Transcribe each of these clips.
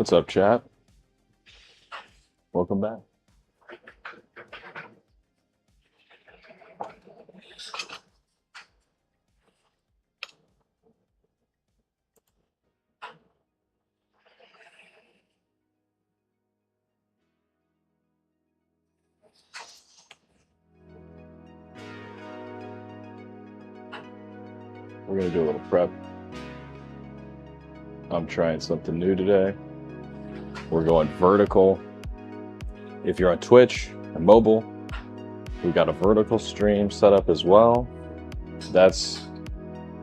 What's up, chat? Welcome back. We're gonna do a little prep. I'm trying something new today. We're going vertical. If you're on Twitch and mobile, we've got a vertical stream set up as well. That's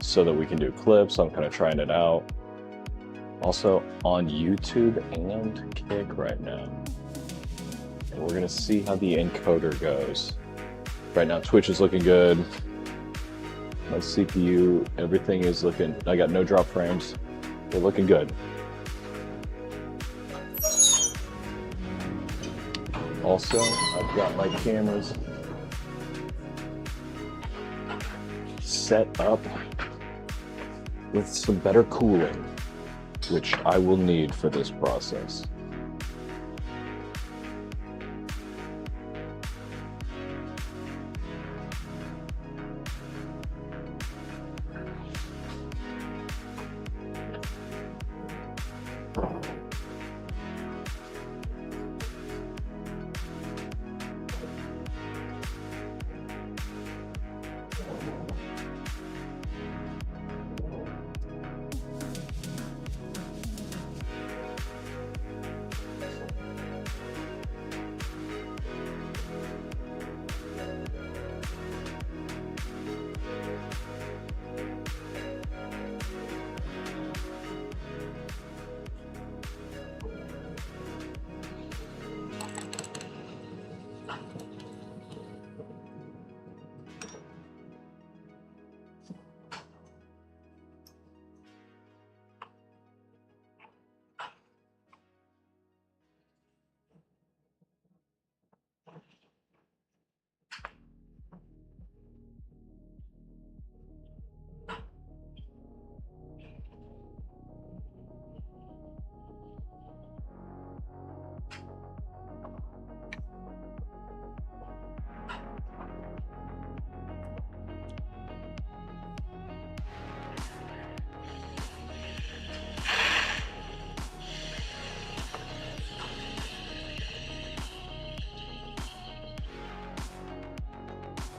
so that we can do clips. I'm kind of trying it out. Also on YouTube and Kick right now. And we're gonna see how the encoder goes. Right now, Twitch is looking good. My CPU, everything is looking, I got no drop frames. They're looking good. Also, I've got my cameras set up with some better cooling, which I will need for this process.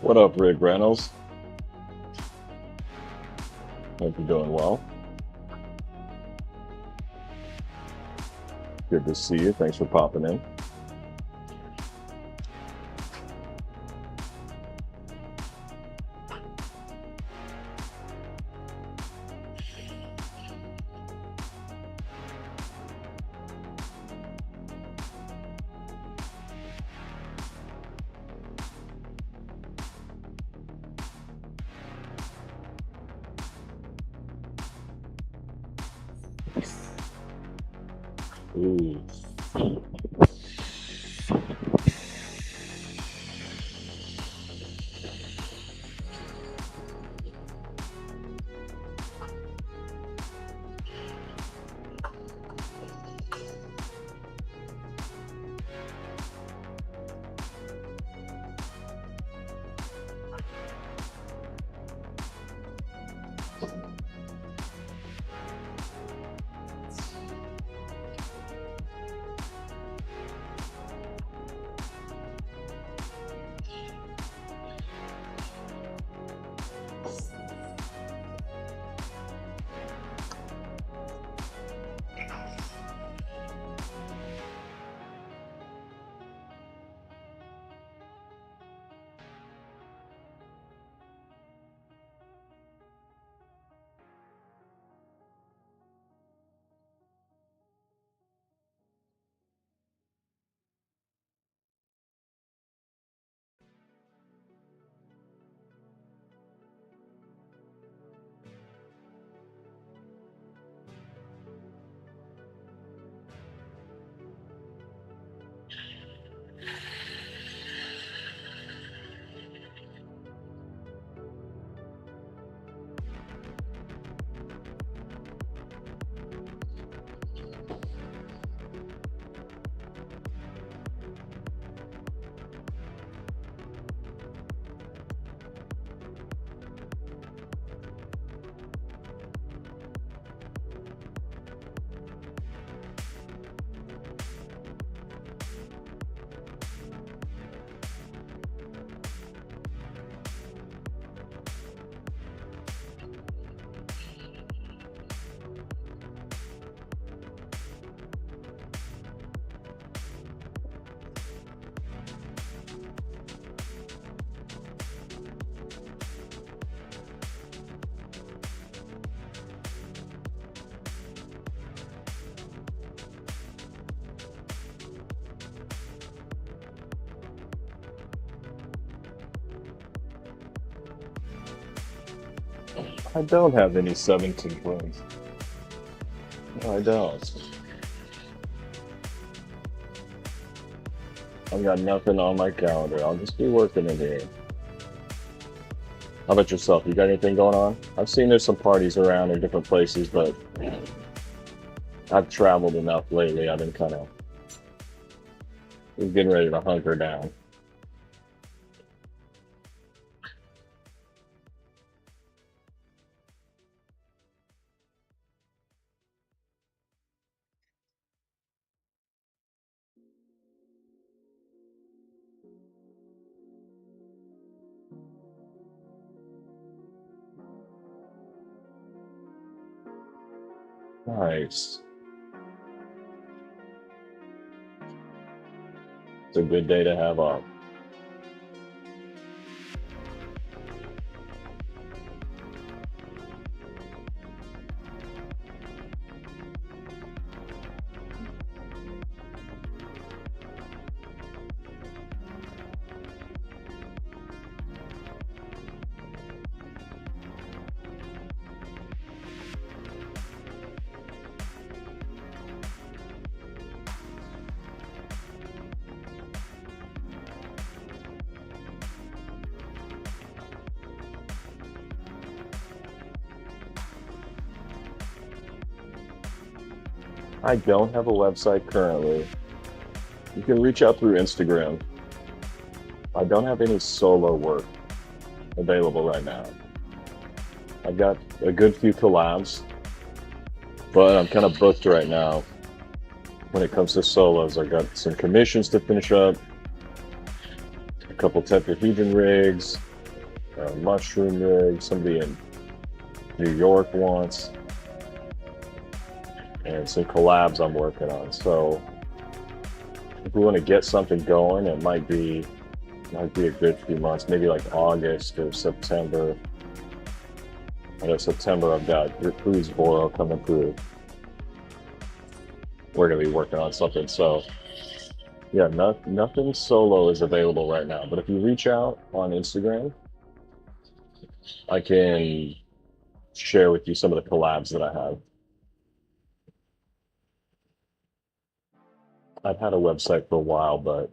What up, Rick Reynolds? Hope you're doing well. Good to see you. Thanks for popping in. Ooh. I don't have any 17 plans. No, I don't. I've got nothing on my calendar. I'll just be working in here. How about yourself? You got anything going on? I've seen there's some parties around in different places, but I've traveled enough lately. I've been kind of getting ready to hunker down. Nice. It's a good day to have off. I don't have a website currently. You can reach out through Instagram. I don't have any solo work available right now. I've got a good few collabs, but I'm kind of booked right now. When it comes to solos, I got some commissions to finish up, a couple tetrahedron rigs, a mushroom rig, somebody in New York wants, and some collabs I'm working on. So if we want to get something going, it might be a good few months, maybe like August or September. I know September I've got Cruise Boro coming through. We're gonna be working on something. So yeah, nothing solo is available right now. But if you reach out on Instagram, I can share with you some of the collabs that I have. I've had a website for a while, but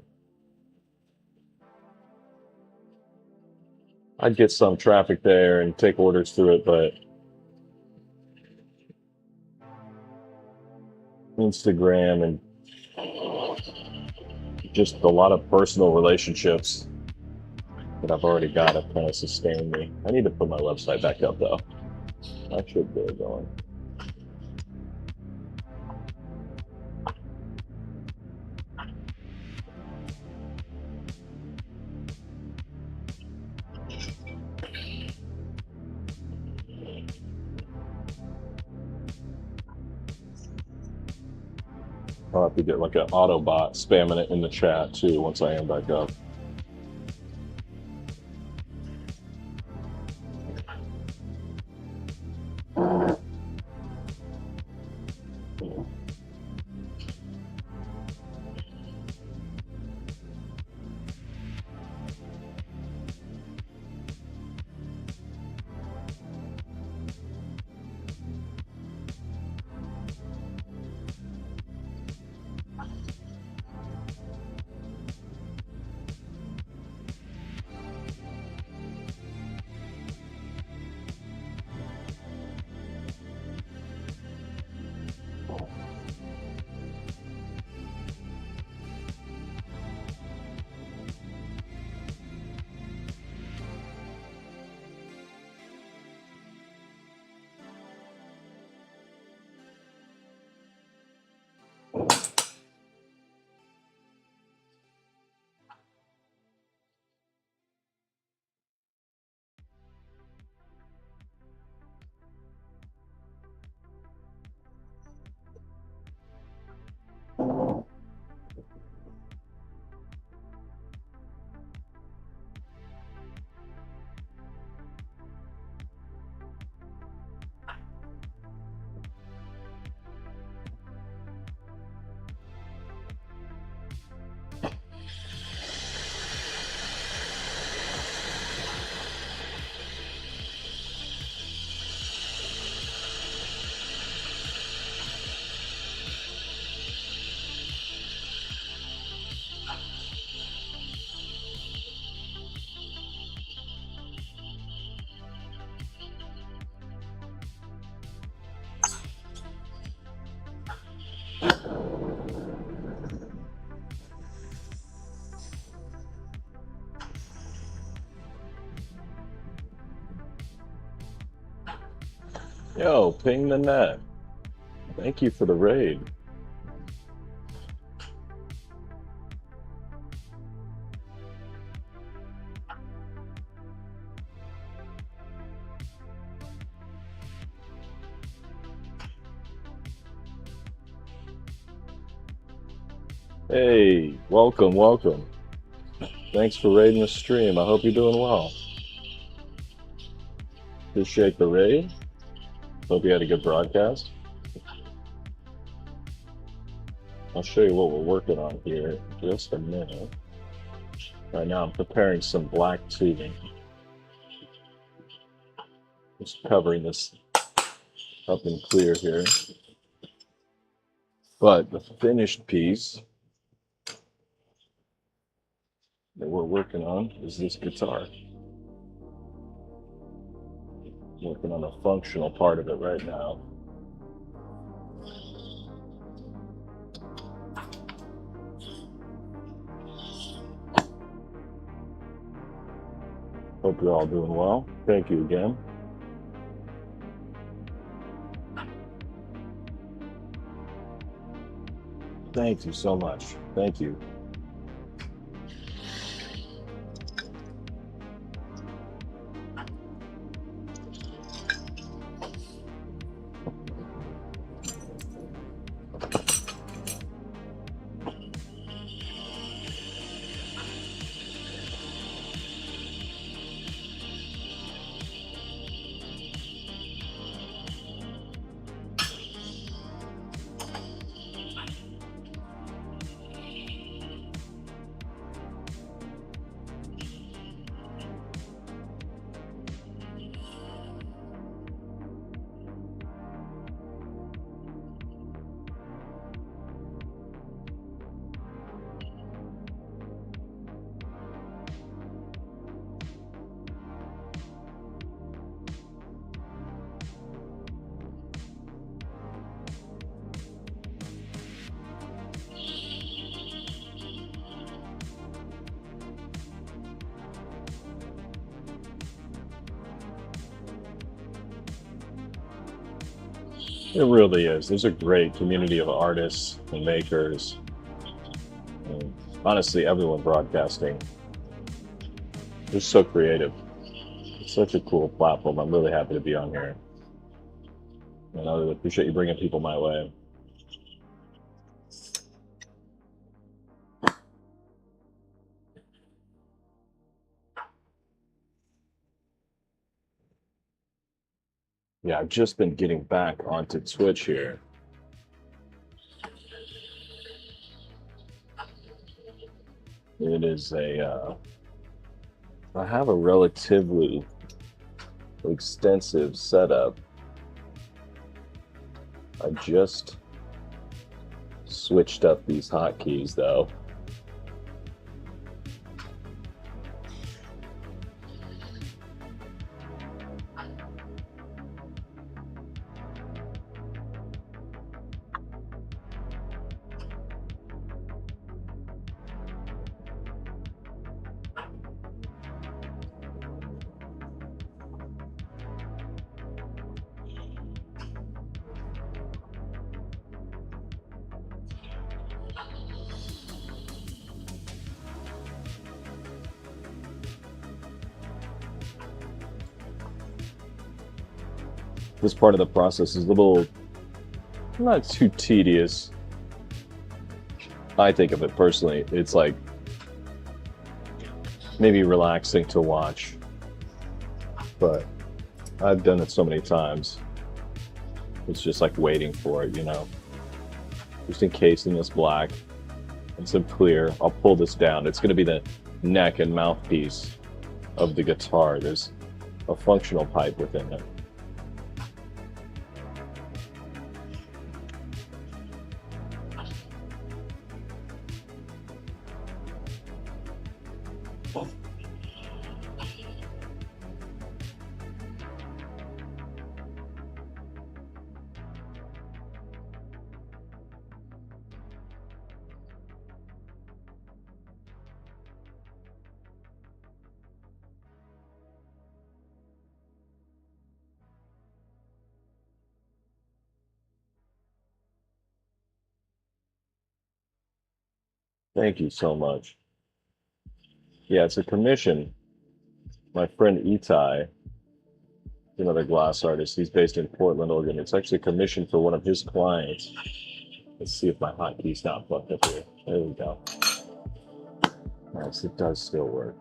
I'd get some traffic there and take orders through it, but Instagram and just a lot of personal relationships that I've already got have kind of sustained me. I need to put my website back up though. I should get it going. I'll have to get like an Autobot spamming it in the chat too once I am back up. Yo, ping the net. Thank you for the raid. Hey, welcome, welcome. Thanks for raiding the stream. I hope you're doing well. Appreciate the raid. Hope you had a good broadcast. I'll show you what we're working on here in just a minute. Right now I'm preparing some black tubing. Just covering this up and clear here. But the finished piece that we're working on is this guitar. Working on the functional part of it right now. Hope you're all doing well. Thank you again. Thank you so much. Thank you. It really is. There's a great community of artists and makers. And honestly, everyone broadcasting is so creative. It's such a cool platform. I'm really happy to be on here. And I really appreciate you bringing people my way. Yeah, I've just been getting back onto Twitch here. It is I have a relatively extensive setup. I just switched up these hotkeys though. This part of the process is a little not too tedious. I think of it personally. It's like maybe relaxing to watch, but I've done it so many times. It's just like waiting for it, you know. Just encasing this black and some clear. I'll pull this down. It's going to be the neck and mouthpiece of the guitar. There's a functional pipe within it. Thank you so much. Yeah, it's a commission. My friend Itai, another glass artist, he's based in Portland, Oregon. It's actually commissioned for one of his clients. Let's see if my hotkeys not fucked up here. There we go. Nice, it does still work.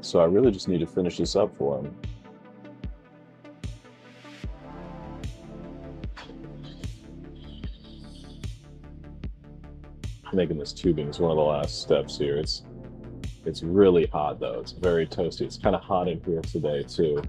So I really just need to finish this up for him. Making this tubing is one of the last steps here. It's really hot though. It's very toasty. It's kind of hot in here today too.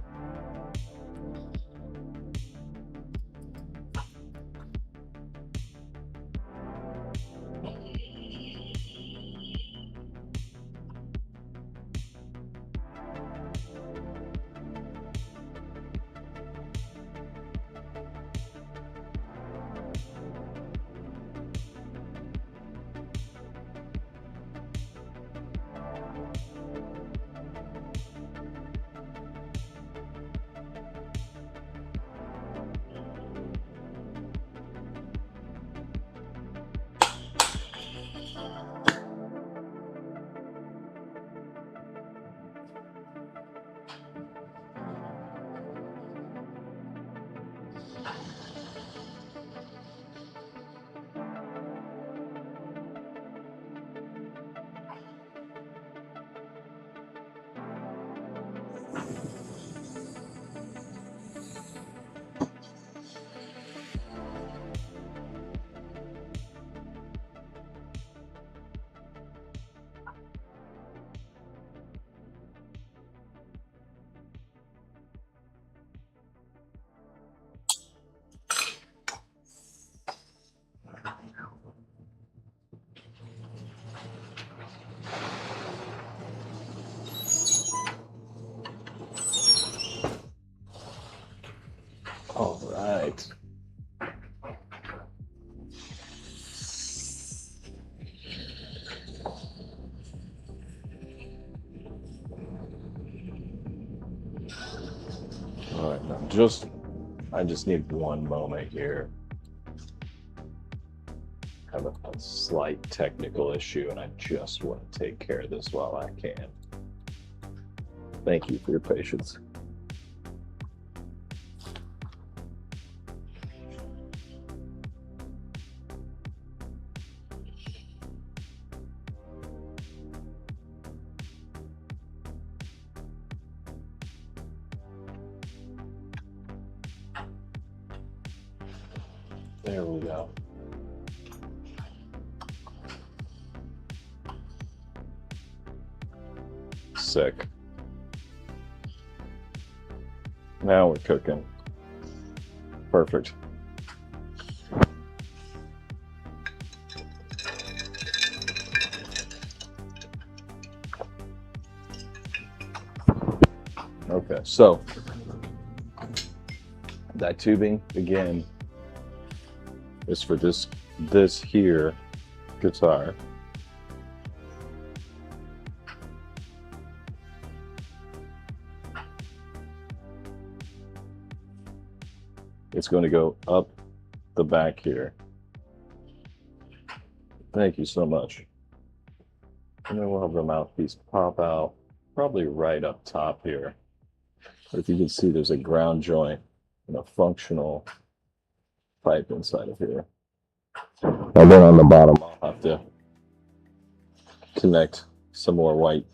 All right. All right, now I just need one moment here. I have a slight technical issue and I just want to take care of this while I can. Thank you for your patience. There we go. Sick. Now we're cooking. Perfect. Okay, so that tubing again is for this here guitar. It's going to go up the back here. Thank you so much. And then we'll have the mouthpiece pop out, probably right up top here. If you can see, there's a ground joint and a functional pipe inside of here. And then on the bottom, I'll have to connect some more white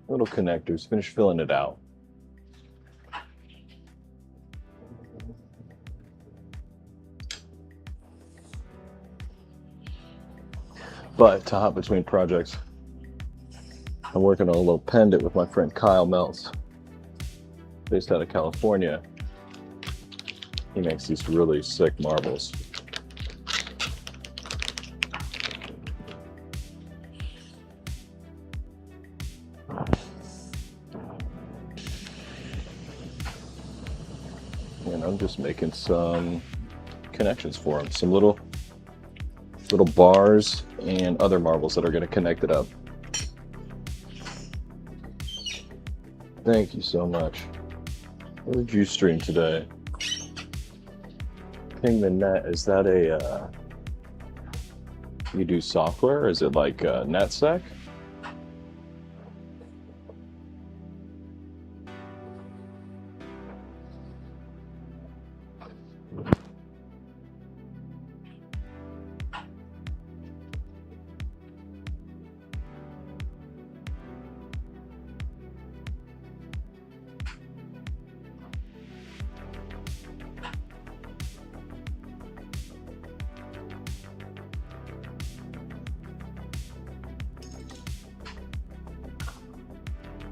little connectors, finish filling it out. But to hop between projects, I'm working on a little pendant with my friend Kyle Meltz, based out of California. He makes these really sick marbles. And I'm just making some connections for him, some little bars and other marbles that are going to connect it up. Thank you so much. What did you stream today? Ping the net, is that a, you do software? Is it like NetSec?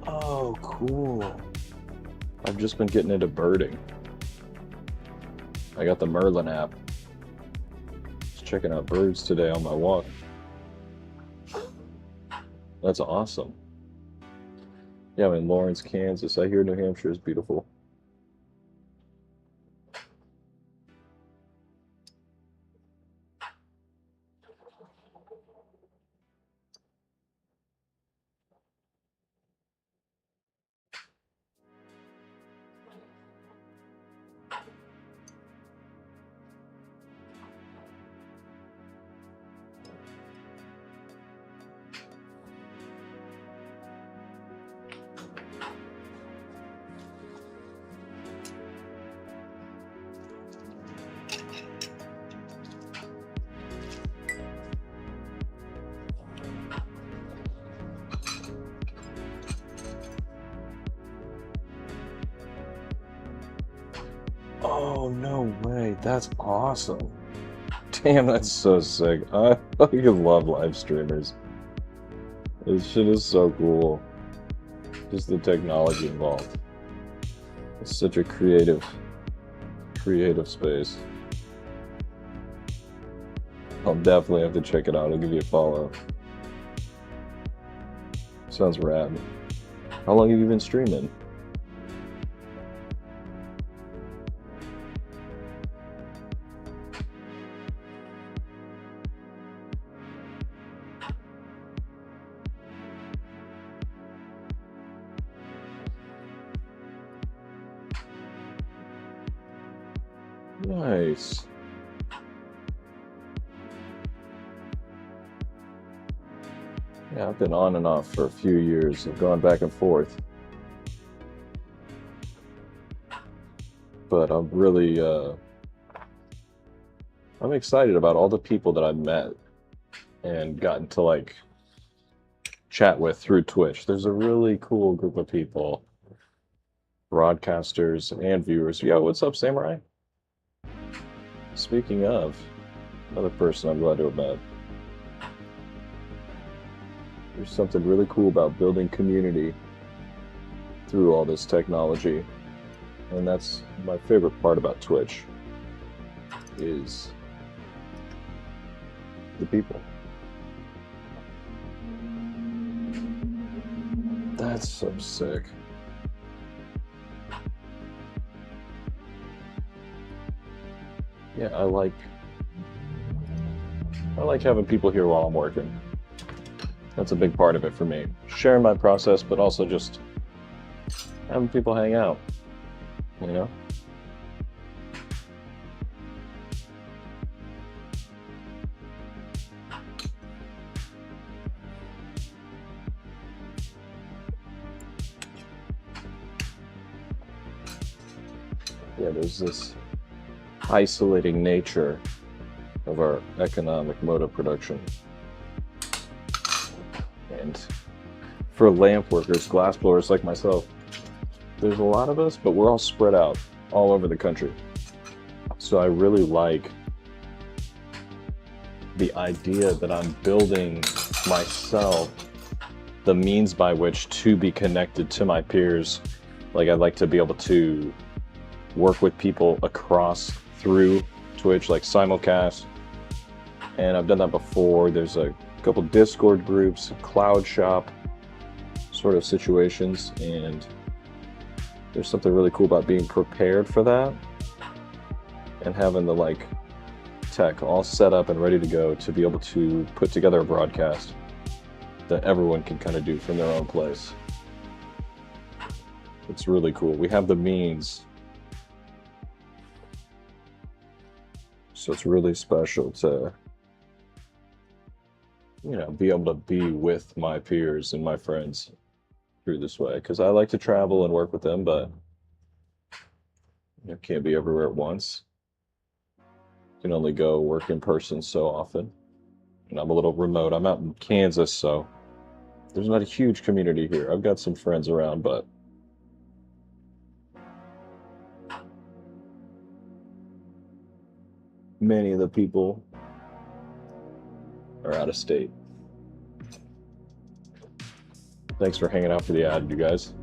Oh, cool. I've just been getting into birding. I got the Merlin app. Just checking out birds today on my walk. That's awesome. Yeah, I'm in Lawrence, Kansas. I hear New Hampshire is beautiful. Oh, no way. That's awesome. Damn, that's so sick. I fucking love live streamers. This shit is so cool. Just the technology involved. It's such a creative space. I'll definitely have to check it out. I'll give you a follow. Sounds rad. How long have you been streaming? Nice. Yeah, I've been on and off for a few years. I've gone back and forth. But I'm really, I'm excited about all the people that I've met and gotten to like chat with through Twitch. There's a really cool group of people, broadcasters and viewers. Yo, what's up, Samurai? Speaking of, another person I'm glad to have met. There's something really cool about building community through all this technology. And that's my favorite part about Twitch, is the people. That's so sick. Yeah, I like having people here while I'm working. That's a big part of it for me. Sharing my process, but also just having people hang out, you know? Yeah, there's this isolating nature of our economic mode of production. And for lamp workers, glass blowers like myself, there's a lot of us, but we're all spread out all over the country. So I really like the idea that I'm building myself the means by which to be connected to my peers. Like, I'd like to be able to work with people across through Twitch, like simulcast. And I've done that before. There's a couple Discord groups, cloud shop sort of situations, and there's something really cool about being prepared for that and having the like tech all set up and ready to go to be able to put together a broadcast that everyone can kind of do from their own place. It's really cool. We have the means So it's really special to, you know, be able to be with my peers and my friends through this way. Because I like to travel and work with them, but you can't be everywhere at once. You can only go work in person so often. And I'm a little remote. I'm out in Kansas, so there's not a huge community here. I've got some friends around, but many of the people are out of state. Thanks for hanging out for the ad, you guys.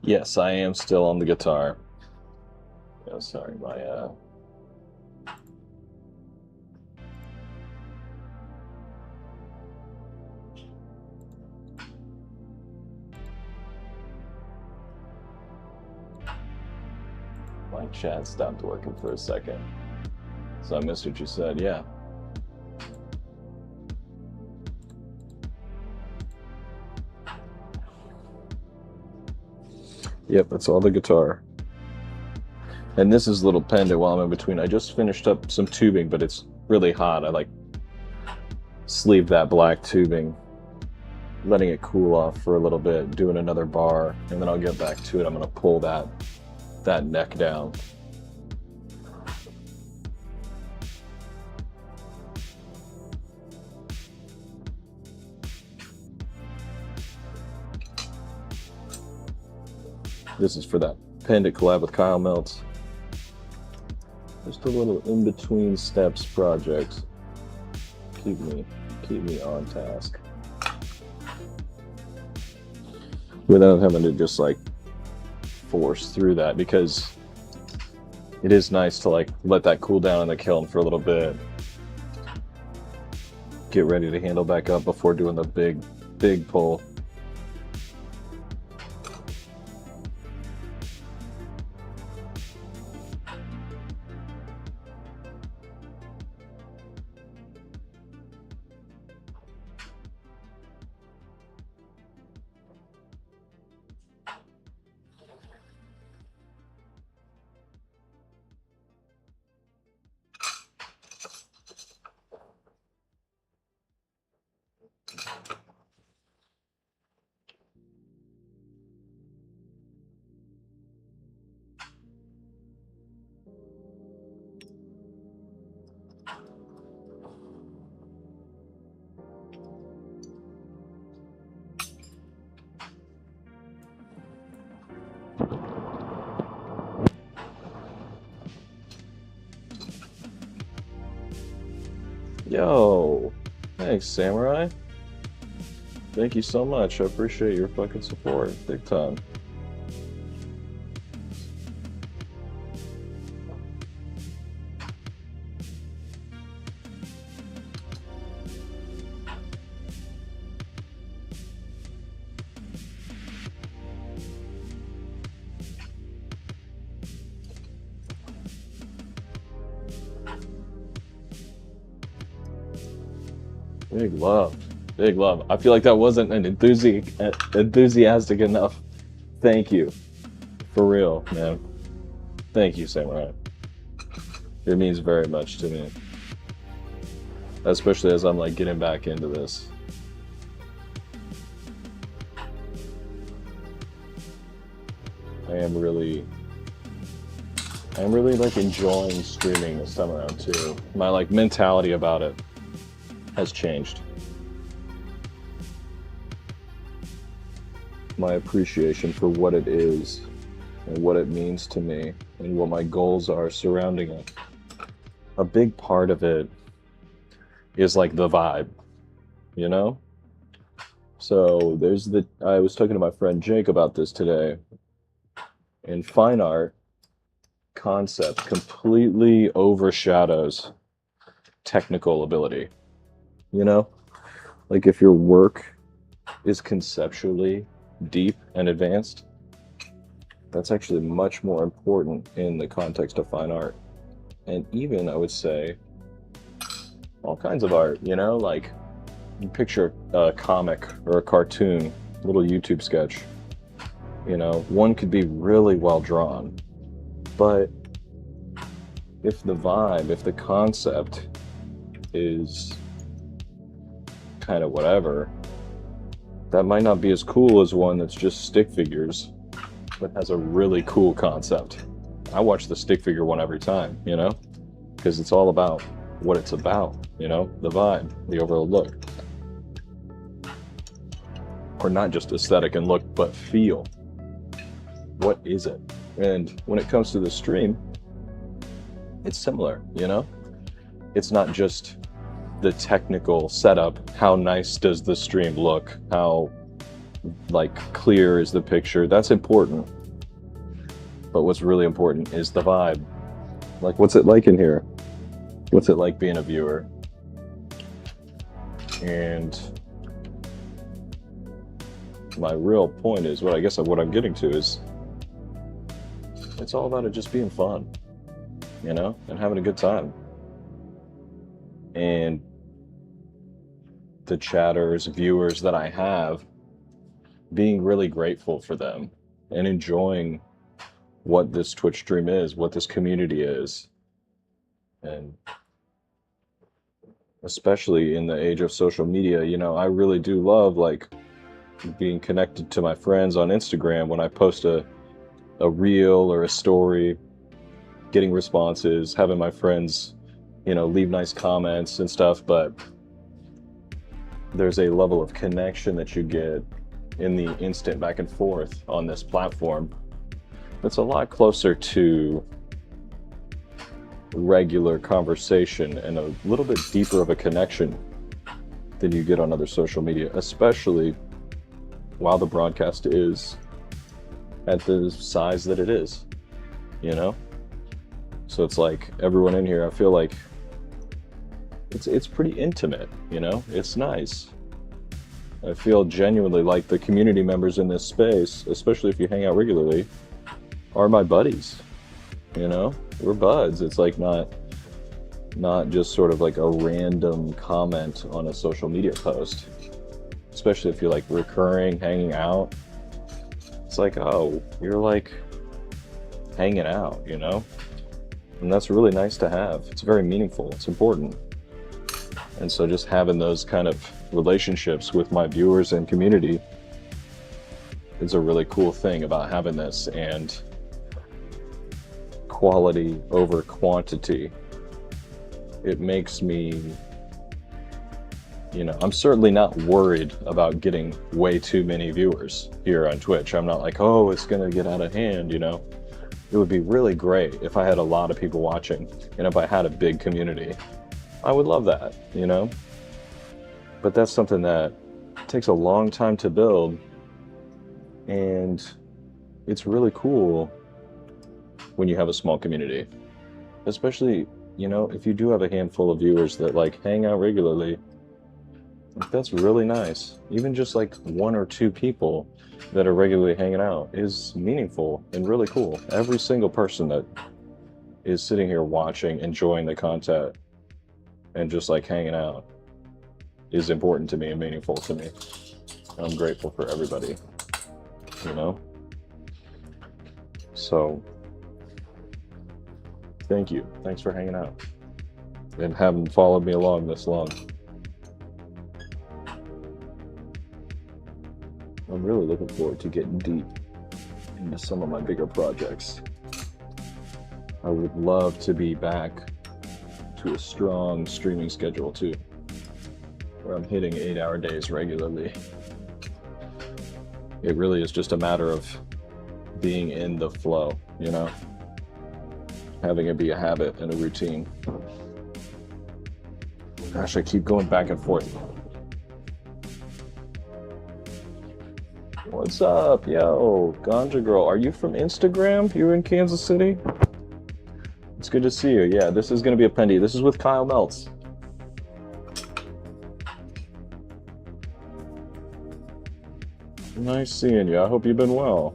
Yes, I am still on the guitar. Oh, sorry, my chat stopped working for a second. So I missed what you said. Yeah. Yep, that's all the guitar. And this is a little pendant while I'm in between. I just finished up some tubing, but it's really hot. I like sleeve that black tubing, letting it cool off for a little bit, doing another bar, and then I'll get back to it. I'm gonna pull that neck down. This is for that pendant collab with Kyle Meltz. Just a little in-between steps project. Keep me on task. Without having to just like force through that, because it is nice to like let that cool down in the kiln for a little bit. Get ready to handle back up before doing the big pull. Yo, thanks, Samurai. Thank you so much. I appreciate your fucking support. Big time. Big love. Big love. I feel like that wasn't an enthusiastic enough. Thank you. For real, man. Thank you, Samurai. It means very much to me. Especially as I'm like getting back into this. I am really like enjoying streaming this time around too. My like mentality about it has changed. My appreciation for what it is and what it means to me and what my goals are surrounding it. A big part of it is like the vibe, you know? So I was talking to my friend Jake about this today. In fine art, concept completely overshadows technical ability. You know? Like if your work is conceptually deep and advanced, that's actually much more important in the context of fine art. And even, I would say, all kinds of art, you know? Like, you picture a comic or a cartoon, a little YouTube sketch. You know, one could be really well drawn, but if the vibe, if the concept is kind of whatever, that might not be as cool as one that's just stick figures, but has a really cool concept. I watch the stick figure one every time, you know, because it's all about what it's about, you know, the vibe, the overall look. Or not just aesthetic and look, but feel. What is it? And when it comes to the stream, it's similar, you know? It's not just the technical setup. How nice does the stream look? How like clear is the picture? That's important. But what's really important is the vibe. Like, what's it like in here? What's it like being a viewer? And my real point is, what I'm getting to is, it's all about it just being fun, you know, and having a good time. And the chatters, viewers that I have, being really grateful for them and enjoying what this Twitch stream is, what this community is. And especially in the age of social media, you know, I really do love like being connected to my friends on Instagram when I post a reel or a story, getting responses, having my friends, you know, leave nice comments and stuff. But there's a level of connection that you get in the instant back and forth on this platform that's a lot closer to regular conversation and a little bit deeper of a connection than you get on other social media, especially while the broadcast is at the size that it is, you know? So it's like everyone in here, I feel like it's pretty intimate, you know? It's nice. I feel genuinely like the community members in this space, especially if you hang out regularly, are my buddies, you know? We're buds. It's like not just sort of like a random comment on a social media post, especially if you're like recurring, hanging out. It's like, oh, you're like hanging out, you know? And that's really nice to have. It's very meaningful. It's important. And so just having those kind of relationships with my viewers and community is a really cool thing about having this, and quality over quantity. It makes me, you know, I'm certainly not worried about getting way too many viewers here on Twitch. I'm not like, oh, it's gonna get out of hand, you know? It would be really great if I had a lot of people watching and if I had a big community. I would love that, you know? But that's something that takes a long time to build, and it's really cool when you have a small community. Especially, you know, if you do have a handful of viewers that like hang out regularly, that's really nice. Even just like one or two people that are regularly hanging out is meaningful and really cool. Every single person that is sitting here watching, enjoying the content, and just like hanging out, is important to me and meaningful to me. And I'm grateful for everybody, you know? So, thank you. Thanks for hanging out and having followed me along this long. I'm really looking forward to getting deep into some of my bigger projects. I would love to be back to a strong streaming schedule too, where I'm hitting 8-hour days regularly. It really is just a matter of being in the flow, you know? Having it be a habit and a routine. Gosh, I keep going back and forth. What's up, yo? Ganja Girl, are you from Instagram? You're in Kansas City? It's good to see you. Yeah, this is going to be a Pendy. This is with Kyle Meltz. Nice seeing you. I hope you've been well.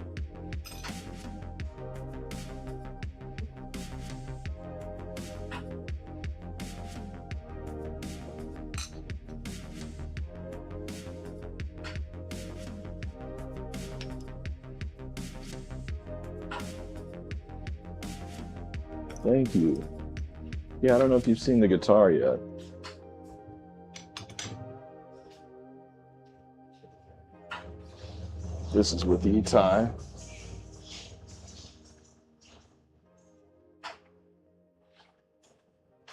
Thank you. Yeah, I don't know if you've seen the guitar yet. This is with E-Tie.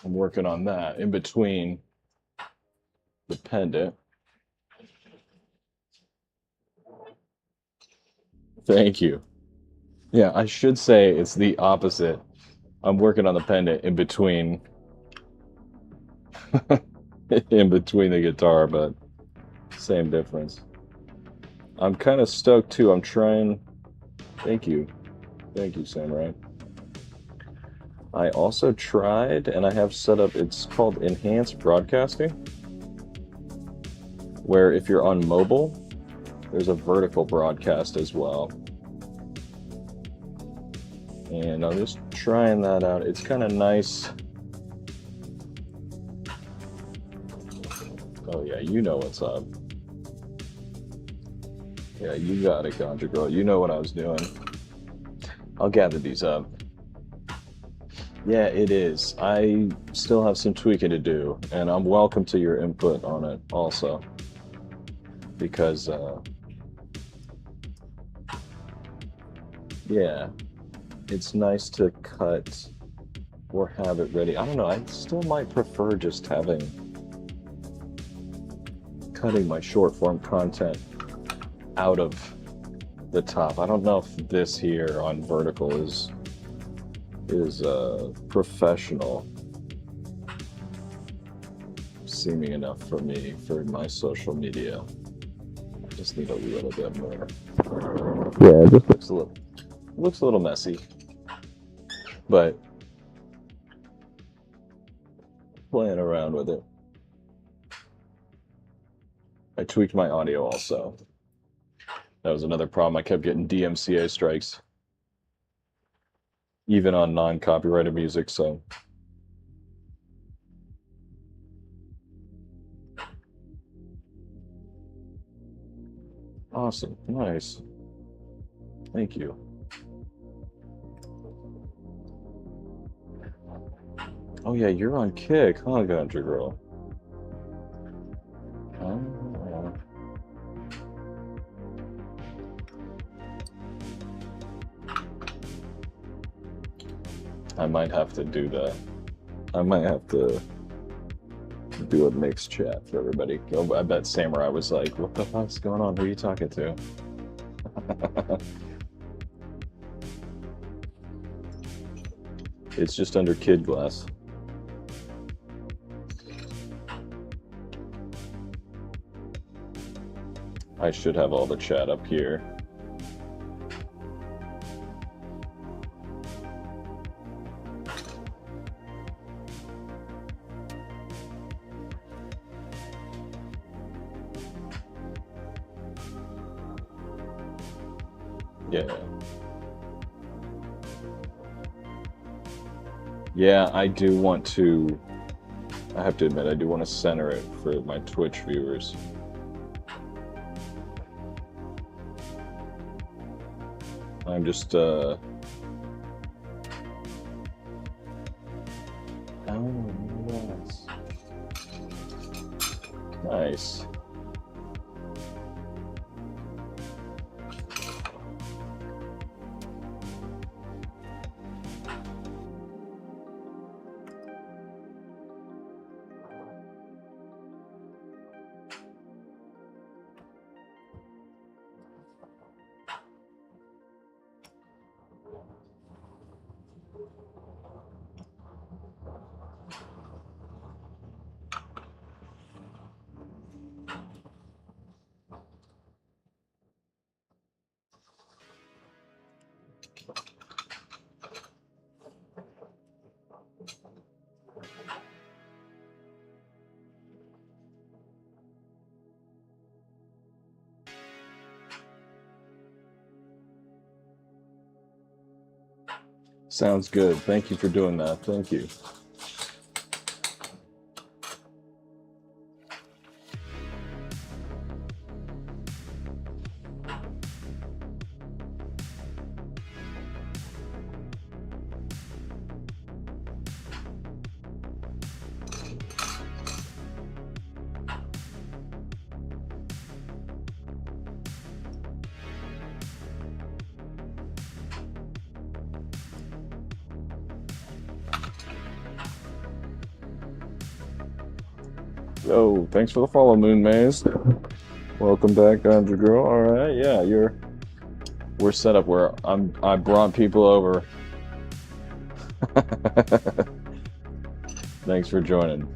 I'm working on that in between the pendant. Thank you. Yeah, I should say it's the opposite. I'm working on the pendant in between in between the guitar, but same difference. I'm kind of stoked too. I'm trying. Thank you, Samurai. I also tried, and I have set up. It's called enhanced broadcasting, where if you're on mobile, there's a vertical broadcast as well. And I'm just trying that out. It's kind of nice. Oh yeah, you know what's up. Yeah, you got it, Ganja Girl. You know what I was doing. I'll gather these up. Yeah, it is. I still have some tweaking to do, and I'm welcome to your input on it also. Because, yeah. It's nice to cut or have it ready. I don't know, I still might prefer just cutting my short form content out of the top. I don't know if this here on vertical is professional seeming enough for me for my social media. I just need a little bit more. Yeah, it just looks a little messy. But playing around with it. I tweaked my audio also. That was another problem. I kept getting DMCA strikes, even on non-copyrighted music, so. Awesome, nice. Thank you. Oh yeah, you're on Kick, huh, Ganja Girl? I might have to do that. I might have to do a mixed chat for everybody. Oh, I bet Samurai was like, what the fuck's going on? Who are you talking to? It's just under Kid Glass. I should have all the chat up here. Yeah. Yeah, I do want to I have to admit, I do want to center it for my Twitch viewers. I'm just, oh, yes. Nice. Sounds good. Thank you for doing that. Thank you. Oh, thanks for the follow, Moon Maze. Welcome back, Andrew Girl. All right, yeah, we're set up where I brought people over. Thanks for joining.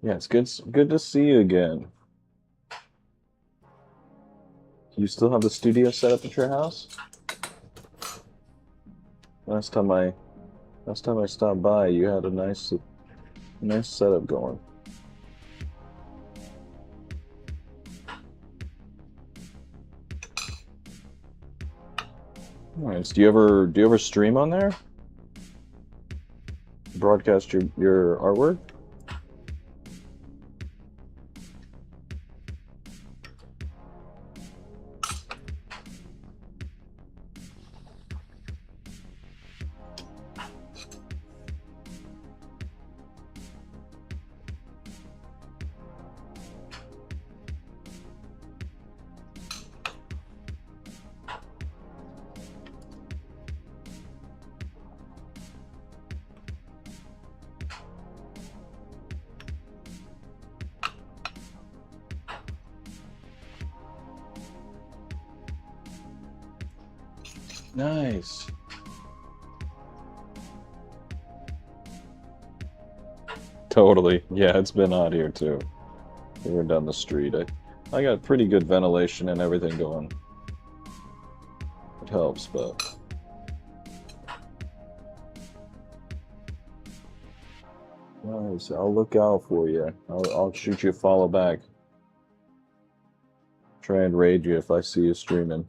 Yeah, it's good to see you again. You still have the studio set up at your house? Last time I stopped by, you had a nice setup going. Nice. Do you ever stream on there? Broadcast your artwork? Nice. Totally. Yeah, it's been hot here too. We're down the street. I got pretty good ventilation and everything going. It helps, but nice. I'll look out for you. I'll shoot you a follow back. Try and raid you if I see you streaming.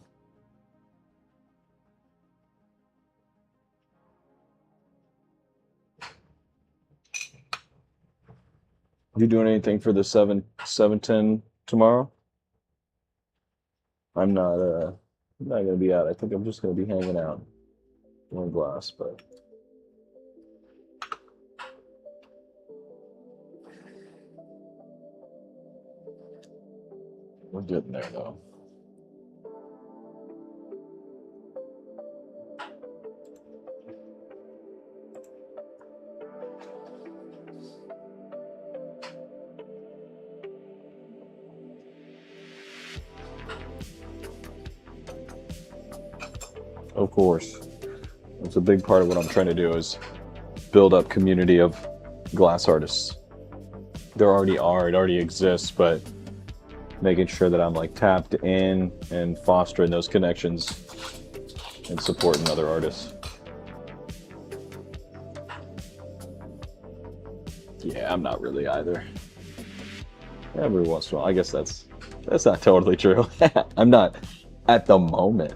You doing anything for the 710 tomorrow? I'm not gonna be out. I think I'm just gonna be hanging out. One glass, but we're getting there though. Of course. It's a big part of what I'm trying to do is build up community of glass artists. There already are, it already exists, but making sure that I'm like tapped in and fostering those connections and supporting other artists. Yeah, I'm not really either. Every once in a while, I guess that's not totally true. I'm not at the moment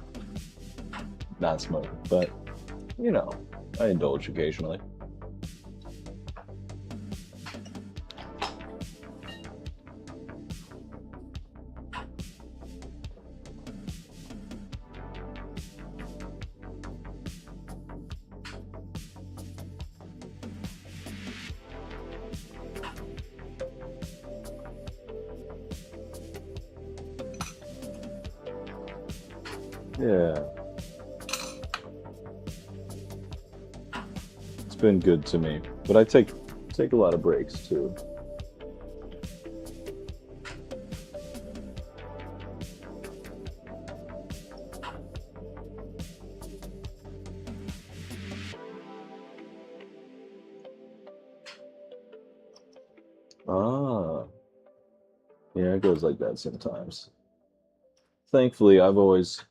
not smoking, but you know, I indulge occasionally. Yeah. It's been good to me. But I take a lot of breaks too. Ah. Yeah, it goes like that sometimes. Thankfully, I've always,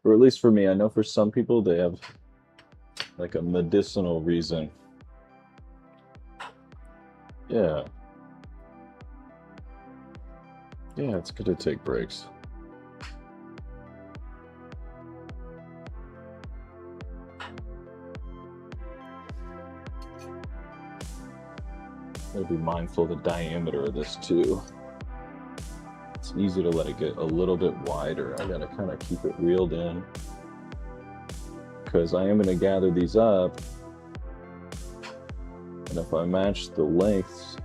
or at least for me, I know for some people they have like a medicinal reason. Yeah. Yeah, it's good to take breaks. Gotta be mindful of the diameter of this too. It's easy to let it get a little bit wider. I gotta kind of keep it reeled in because I am gonna gather these up, and if I match the lengths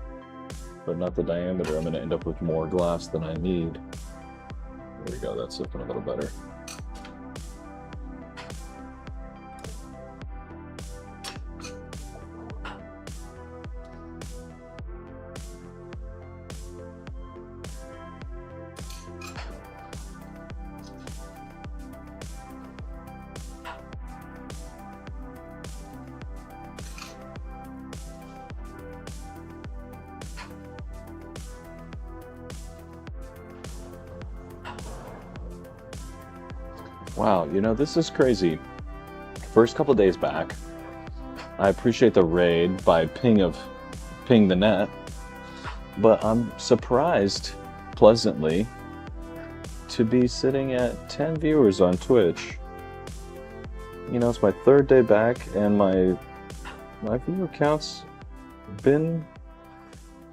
but not the diameter, I'm gonna end up with more glass than I need. There we go, that's looking a little better. Wow, you know, this is crazy. First couple days back, I appreciate the raid by ping the net, but I'm surprised pleasantly to be sitting at 10 viewers on Twitch. You know, it's my third day back and my viewer count's been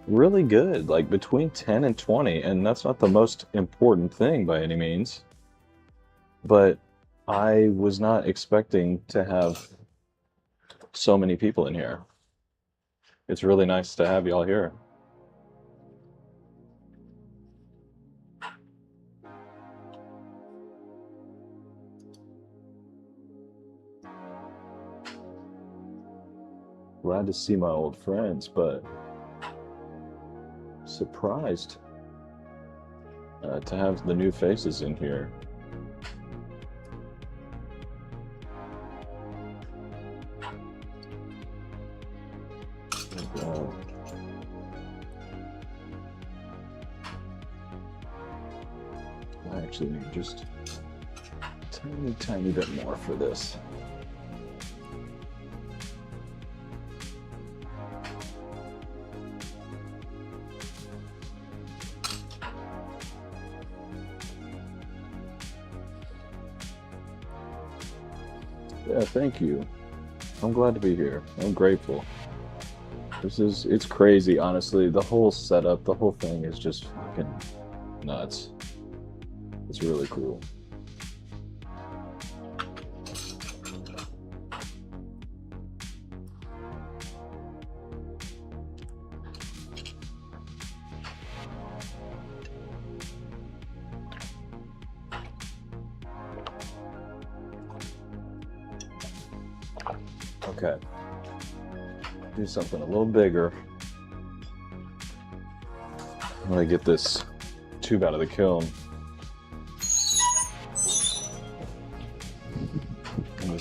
really good, like between 10 and 20, and that's not the most important thing by any means. But I was not expecting to have so many people in here. It's really nice to have y'all here. Glad to see my old friends, but surprised to have the new faces in here. I actually need just a tiny bit more for this. Yeah, thank you. I'm glad to be here. I'm grateful. It's crazy, honestly. The whole setup, the whole thing is just fucking nuts. It's really cool. Okay. Do something a little bigger. I'm gonna get this tube out of the kiln.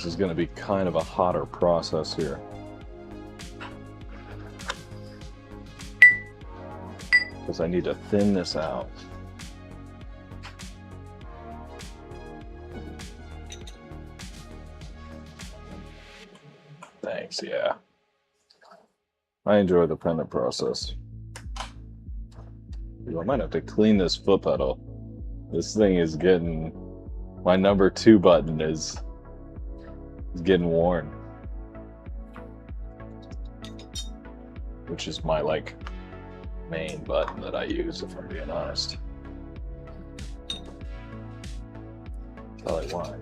this is going to be kind of a hotter process here. Because I need to thin this out. Thanks, yeah. I enjoy the pendant process. I might have to clean this foot pedal. This thing is getting, my number 2 button is getting worn. Which is my like main button that I use, if I'm being honest. Probably why.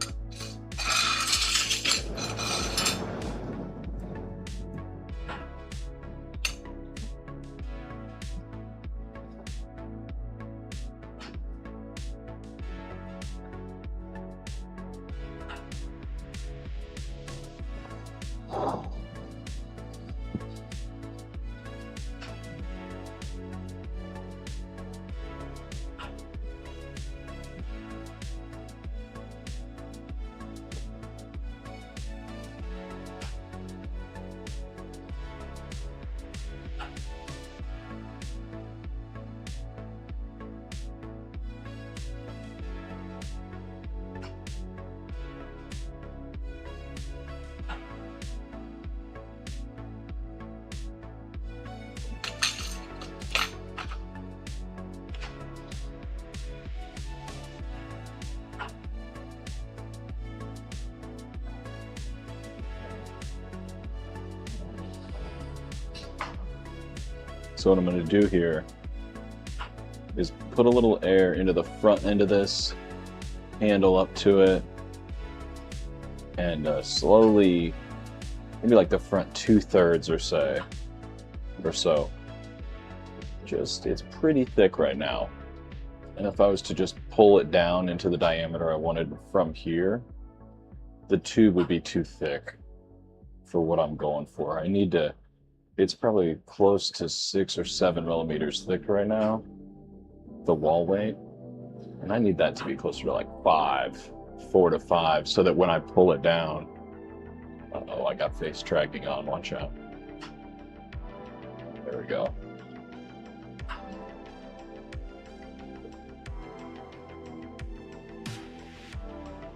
So what I'm going to do here is put a little air into the front end of this handle up to it, and slowly, maybe like the front 2/3 or so. Just, it's pretty thick right now. And if I was to just pull it down into the diameter I wanted from here, the tube would be too thick for what I'm going for. I need to, it's probably close to 6 or 7 millimeters thick right now, the wall weight. And I need that to be closer to like 4 to 5, so that when I pull it down, uh-oh, I got face tracking on, watch out. There we go.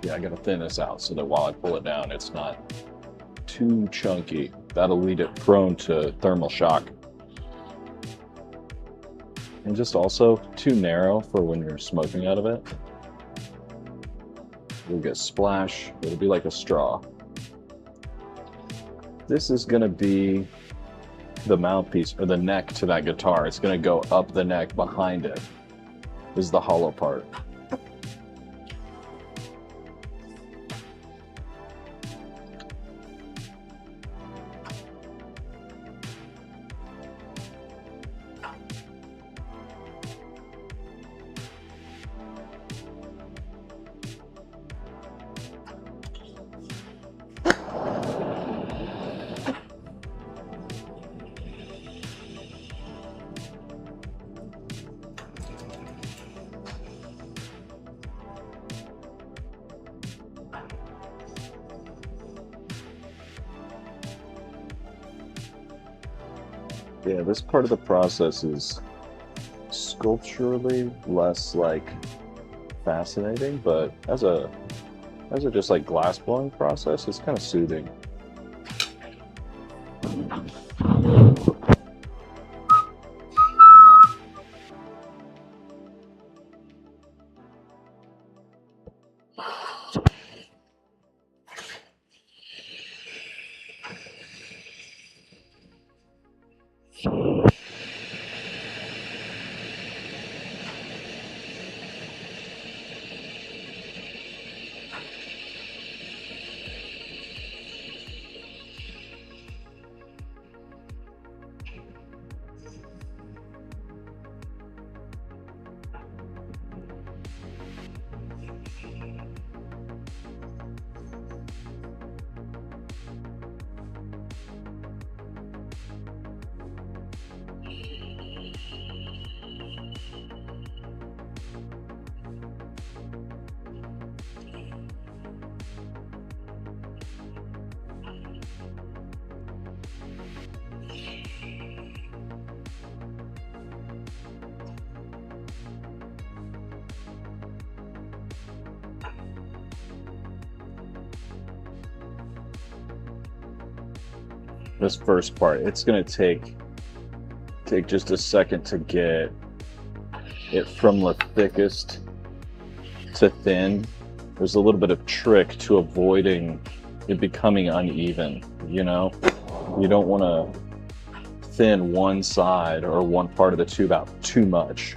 Yeah, I gotta thin this out so that while I pull it down, it's not too chunky. That'll leave it prone to thermal shock. And just also too narrow for when you're smoking out of it. You'll get splash, it'll be like a straw. This is gonna be the mouthpiece, or the neck to that guitar. It's gonna go up the neck behind it, is the hollow part. Yeah, this part of the process is sculpturally less like fascinating, but as a just like glass blowing process, it's kind of soothing. this first part, it's going to take just a second to get it from the thickest to thin. There's a little bit of trick to avoiding it becoming uneven, you know? You don't want to thin one side or one part of the tube out too much.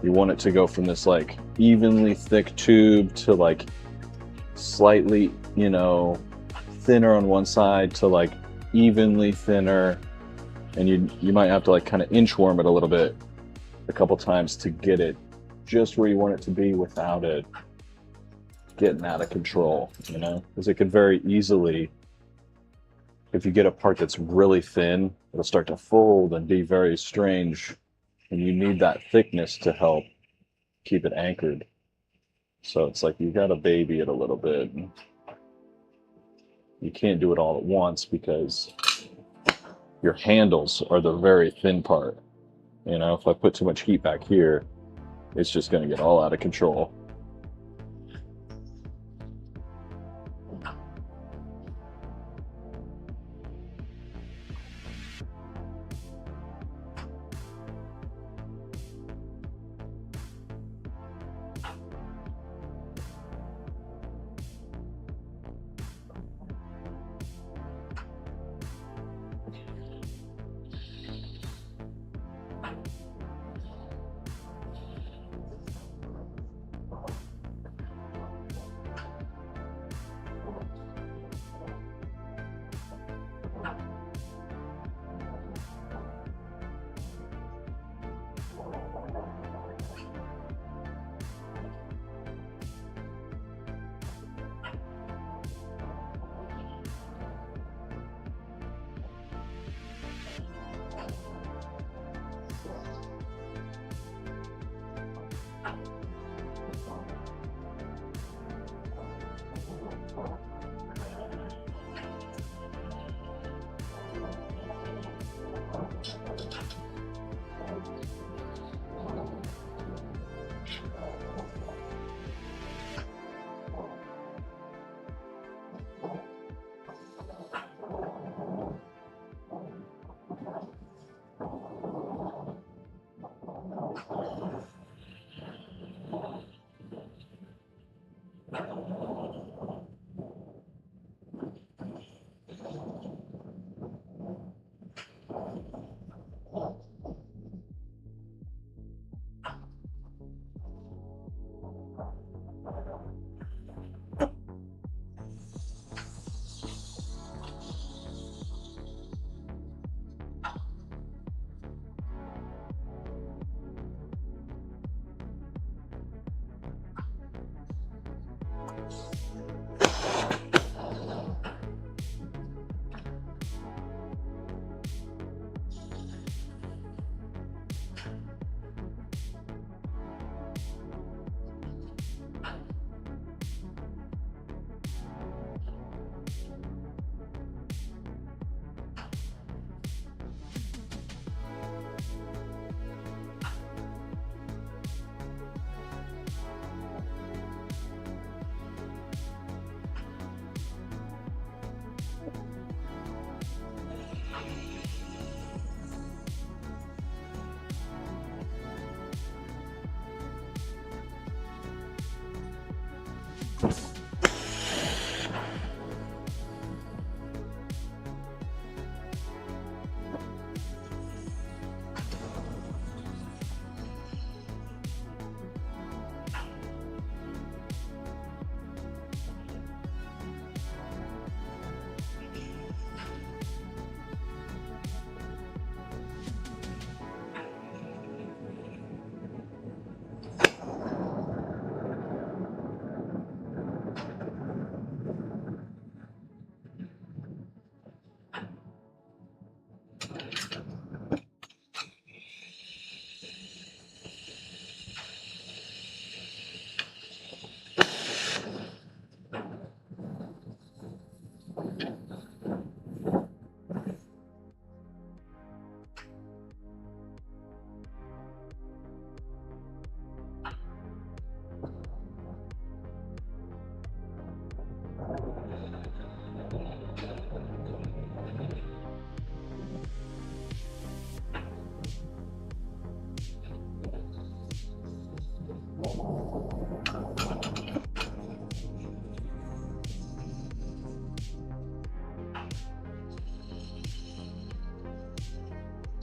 You want it to go from this like evenly thick tube to like slightly, you know, thinner on one side to like evenly thinner. And you might have to like kind of inchworm it a little bit a couple times to get it just where you want it to be without it getting out of control, you know? Because it could very easily, if you get a part that's really thin, it'll start to fold and be very strange. And you need that thickness to help keep it anchored. So it's like you gotta baby it a little bit. You can't do it all at once because your handles are the very thin part. You know, if I put too much heat back here, it's just gonna get all out of control.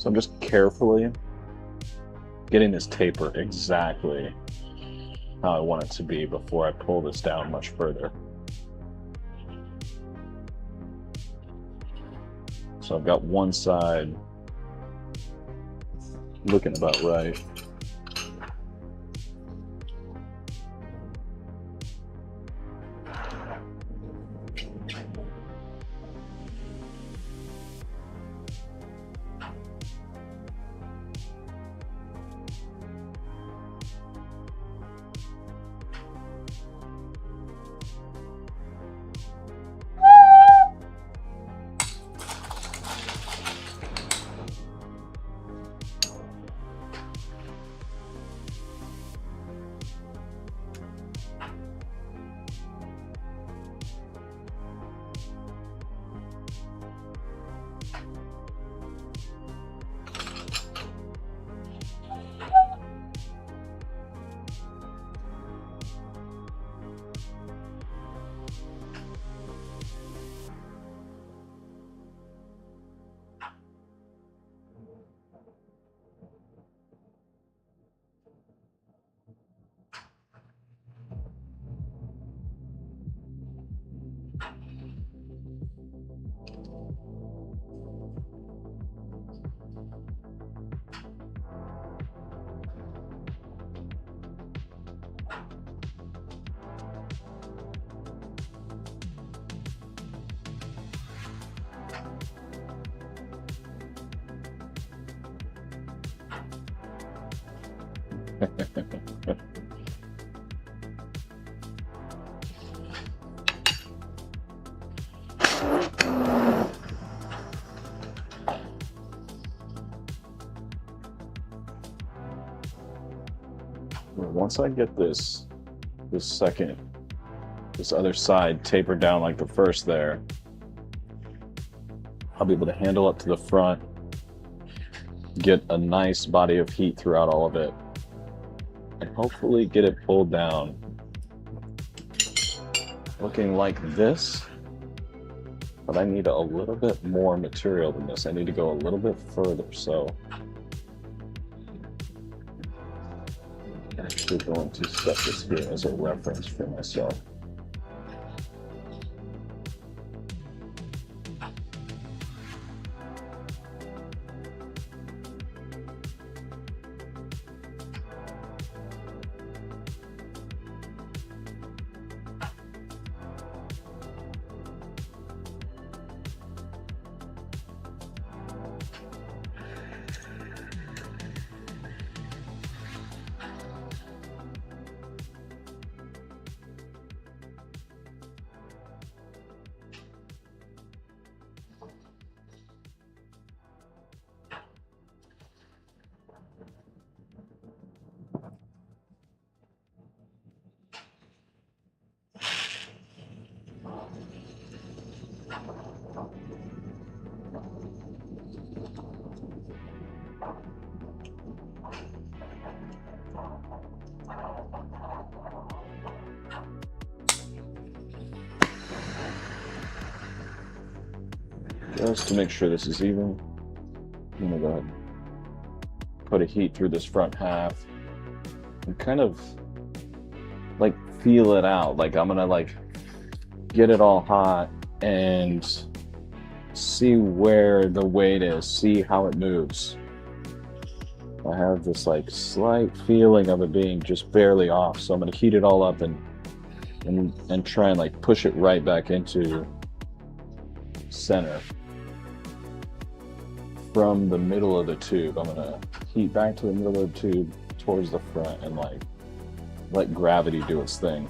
So I'm just carefully getting this taper exactly how I want it to be before I pull this down much further. So I've got one side looking about right. Once I get this other side tapered down like the first there, I'll be able to handle it to the front, get a nice body of heat throughout all of it, and hopefully get it pulled down looking like this. But I need a little bit more material than this. I need to go a little bit further, so I'm actually going to set this here as a reference for myself. Just to make sure this is even, I'm gonna go ahead and put a heat through this front half and kind of like feel it out. Like I'm gonna like get it all hot and see where the weight is, see how it moves. I have this like slight feeling of it being just barely off, so I'm gonna heat it all up and try and like push it right back into center. From the middle of the tube, I'm gonna heat back to the middle of the tube towards the front and like let gravity do its thing.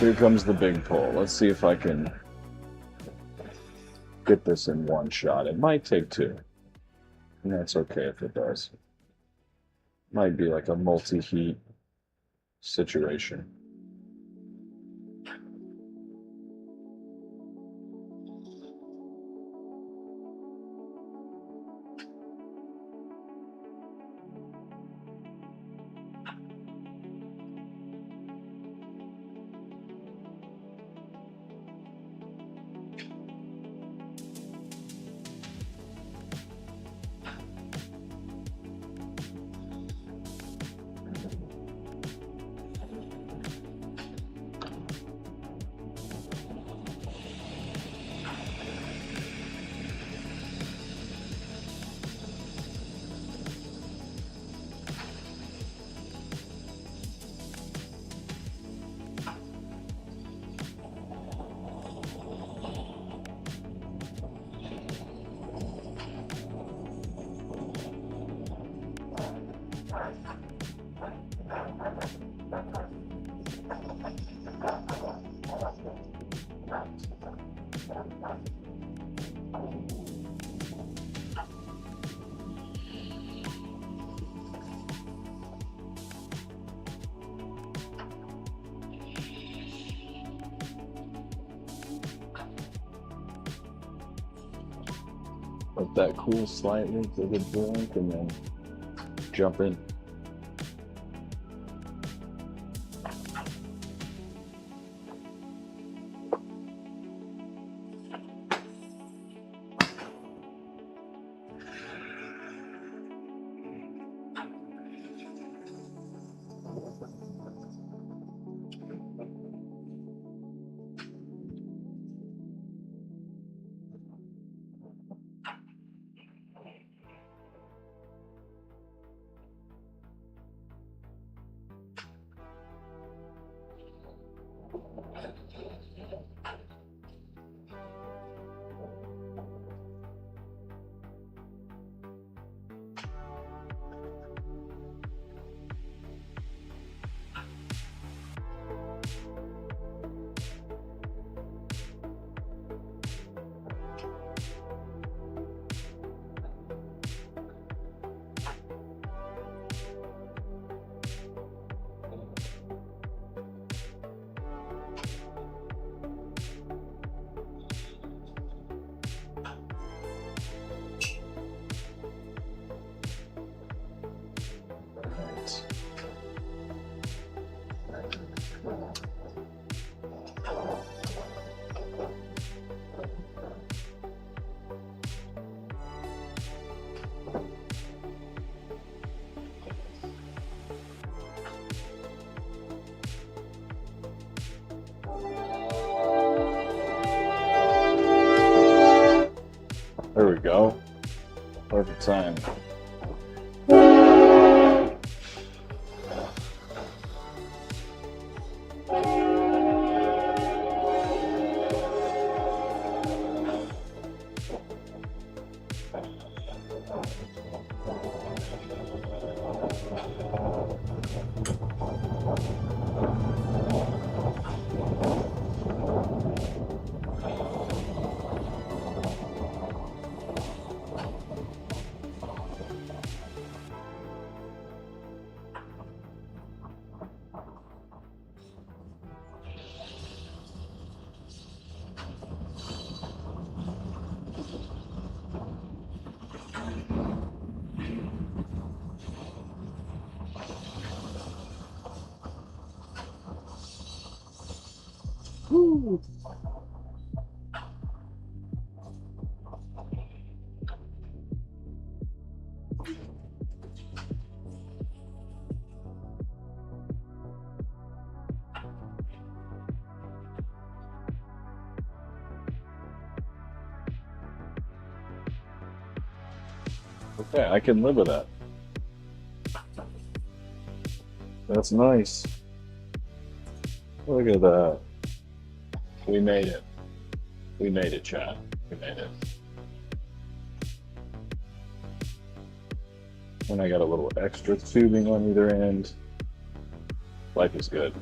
Here comes the big pull. Let's see if I can get this in one shot. It might take two, and that's okay if it does. Might be like a multi-heat situation. Let that cool slightly, give it a drink, and then jump in. There we go. Perfect time. Woo. Okay, I can live with that. That's nice. Look at that. We made it. We made it, chat. We made it. And I got a little extra tubing on either end. Life is good.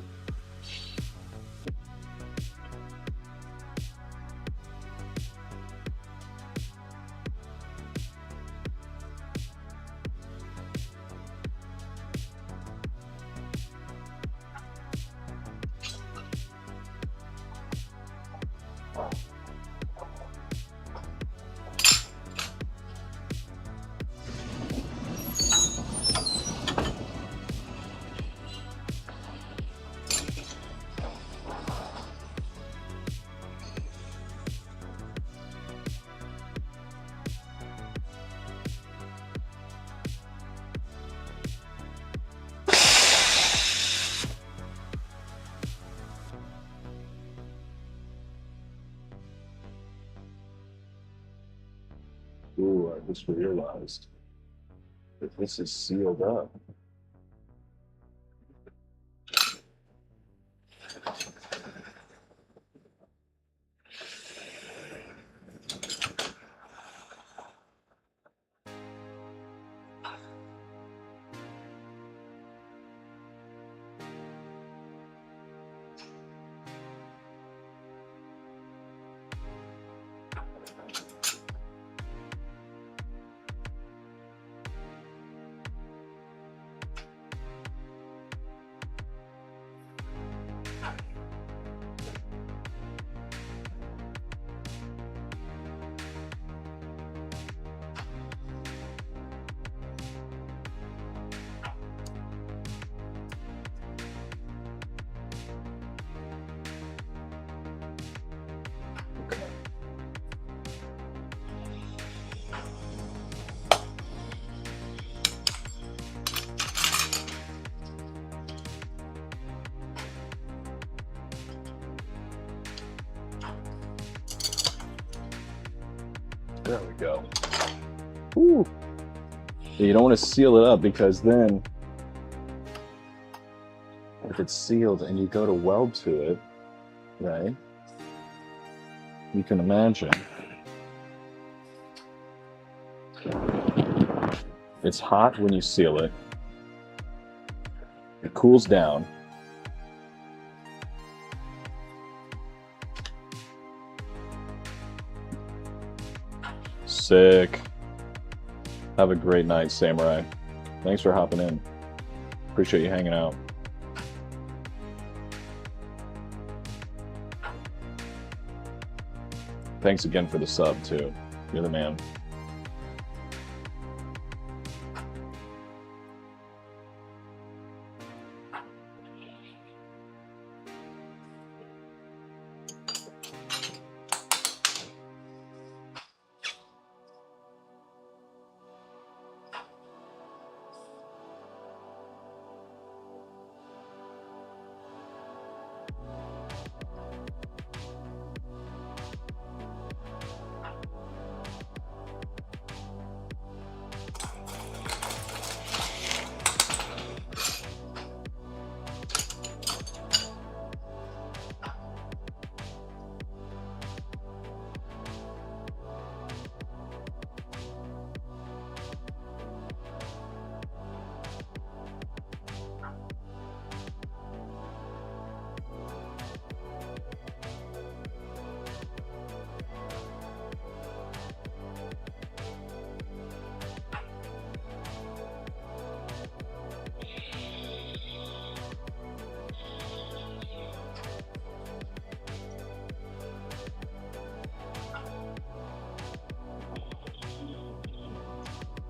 just realized that this is sealed up. There we go. Ooh. You don't want to seal it up because then if it's sealed and you go to weld to it, right? You can imagine it's hot when you seal it. It cools down. Sick. Have a great night, Samurai. Thanks for hopping in. Appreciate you hanging out. Thanks again for the sub, too. You're the man.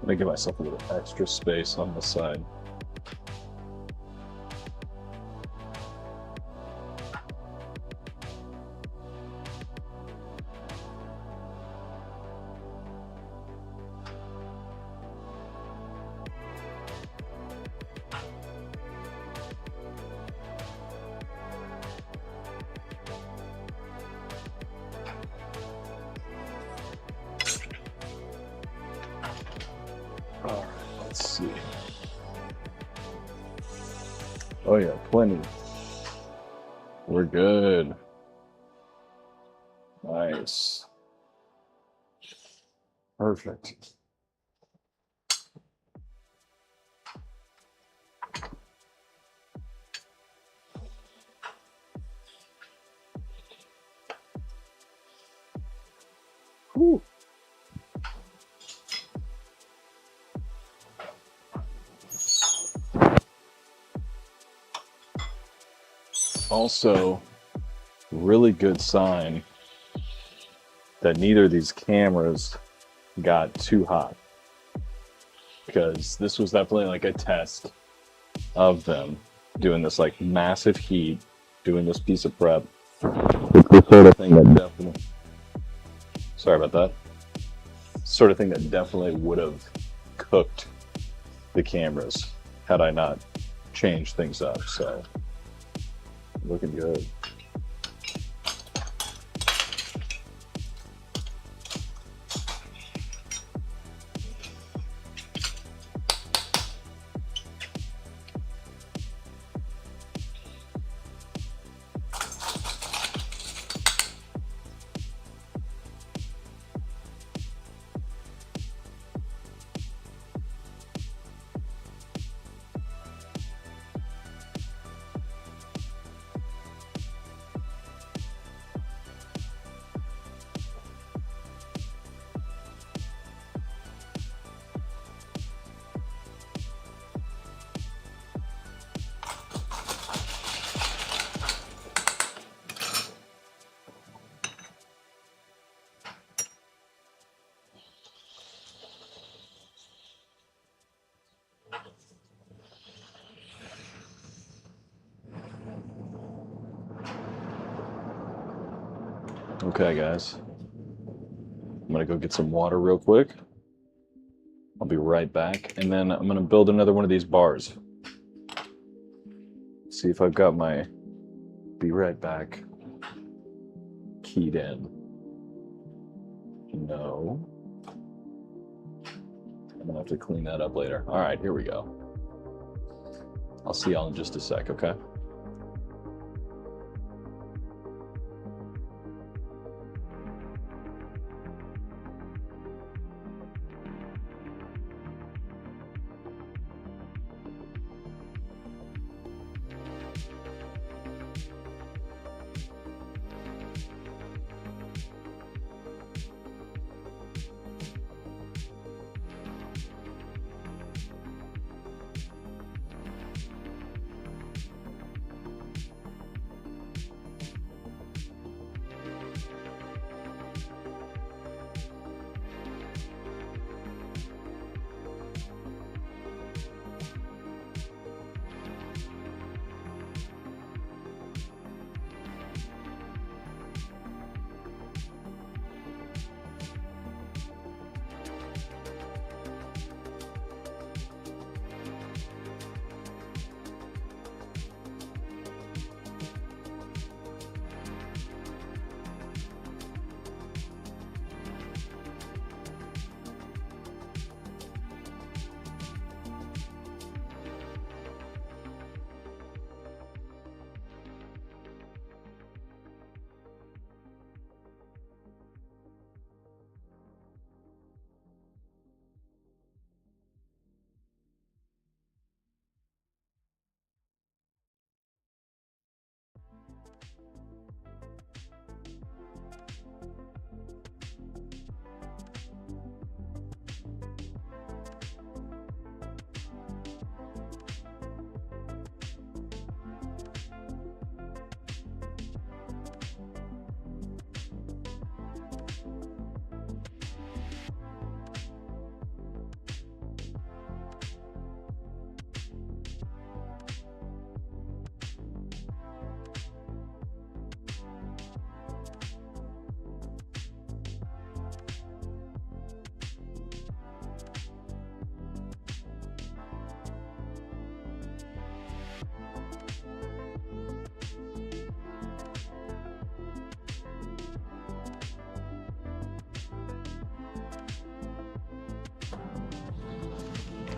I'm gonna give myself a little extra space on the side. All right, let's see. Oh yeah, plenty. We're good. Nice. Perfect. Whew. Also, really good sign that neither of these cameras got too hot, because this was definitely like a test of them doing this like massive heat, doing this piece of prep. It's the sort of thing that definitely, sorry about that, sort of thing that definitely would have cooked the cameras had I not changed things up. So looking good. Okay, guys. I'm gonna go get some water real quick. I'll be right back, and then I'm gonna build another one of these bars. See if I've got my be right back keyed in. No. I'm gonna have to clean that up later. All right, here we go. I'll see y'all in just a sec, okay?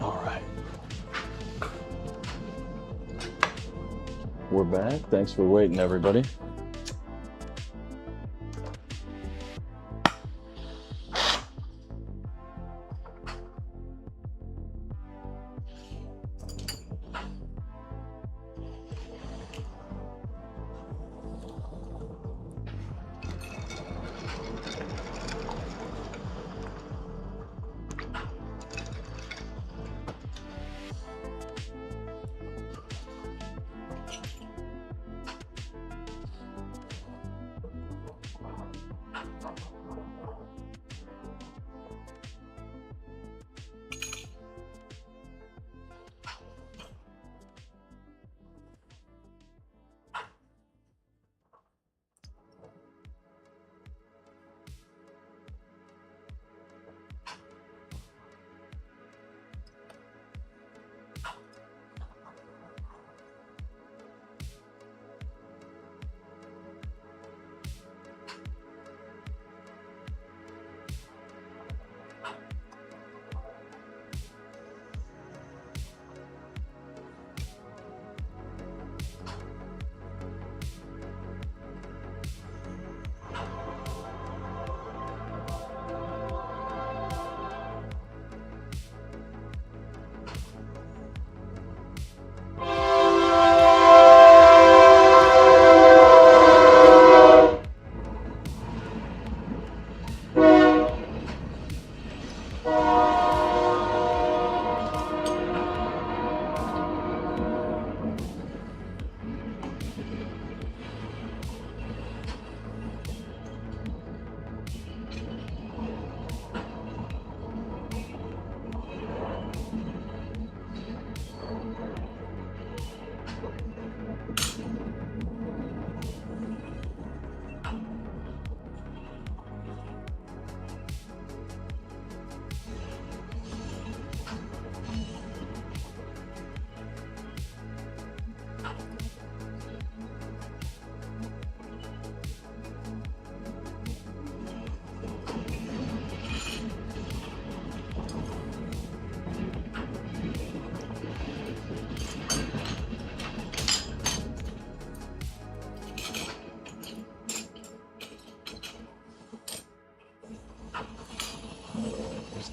All right. We're back. Thanks for waiting, everybody.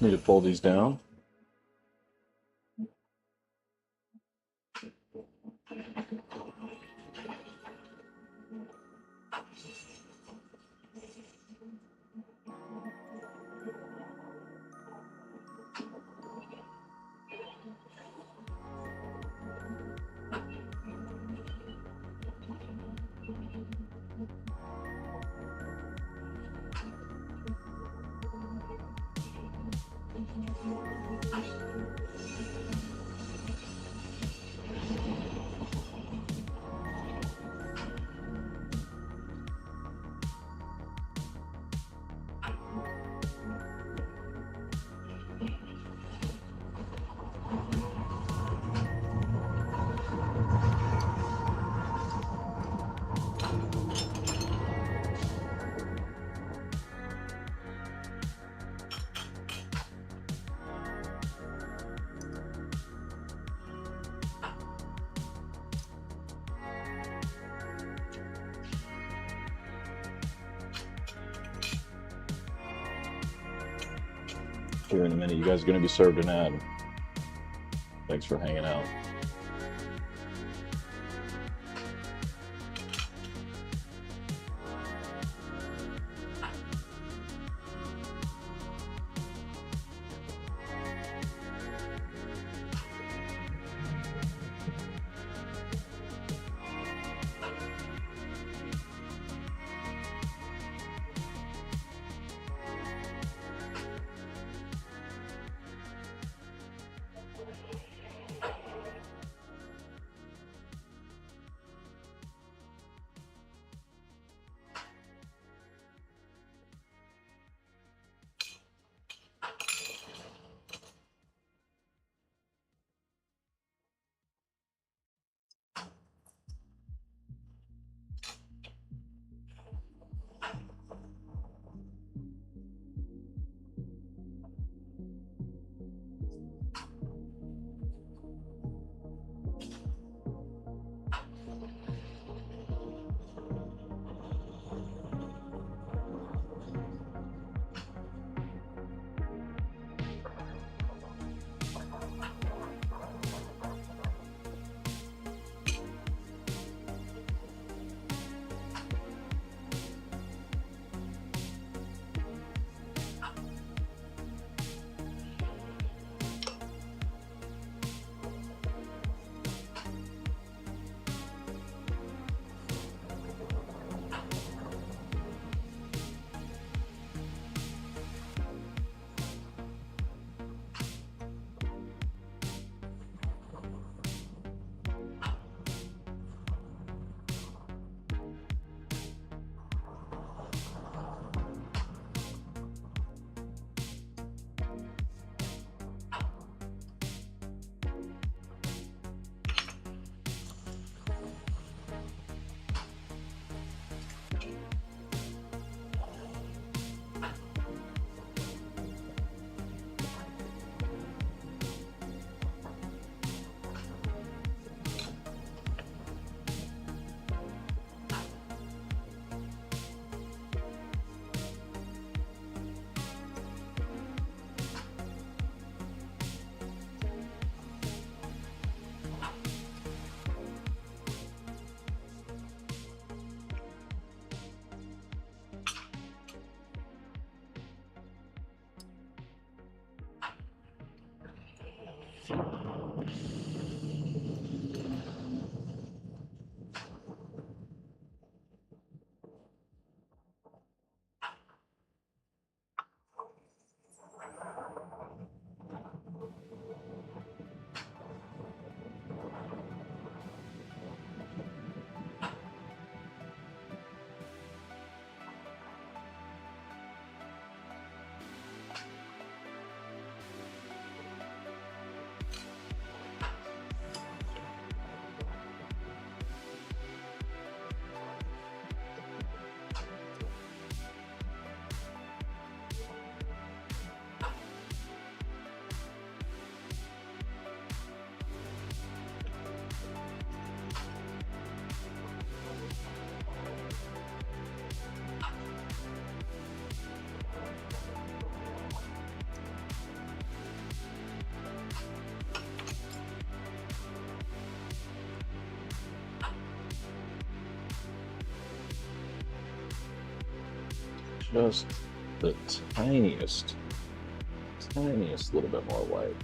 Need to pull these down. Here in a minute, you guys are going to be served an ad. Thanks for hanging out. just the tiniest little bit more white.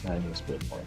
Tiniest bit more.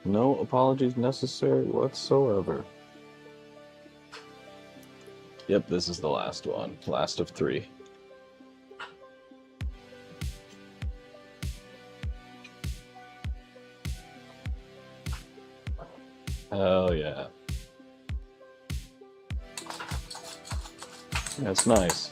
No apologies necessary whatsoever. Yep, this is the last one. Last of 3. Hell yeah. That's nice.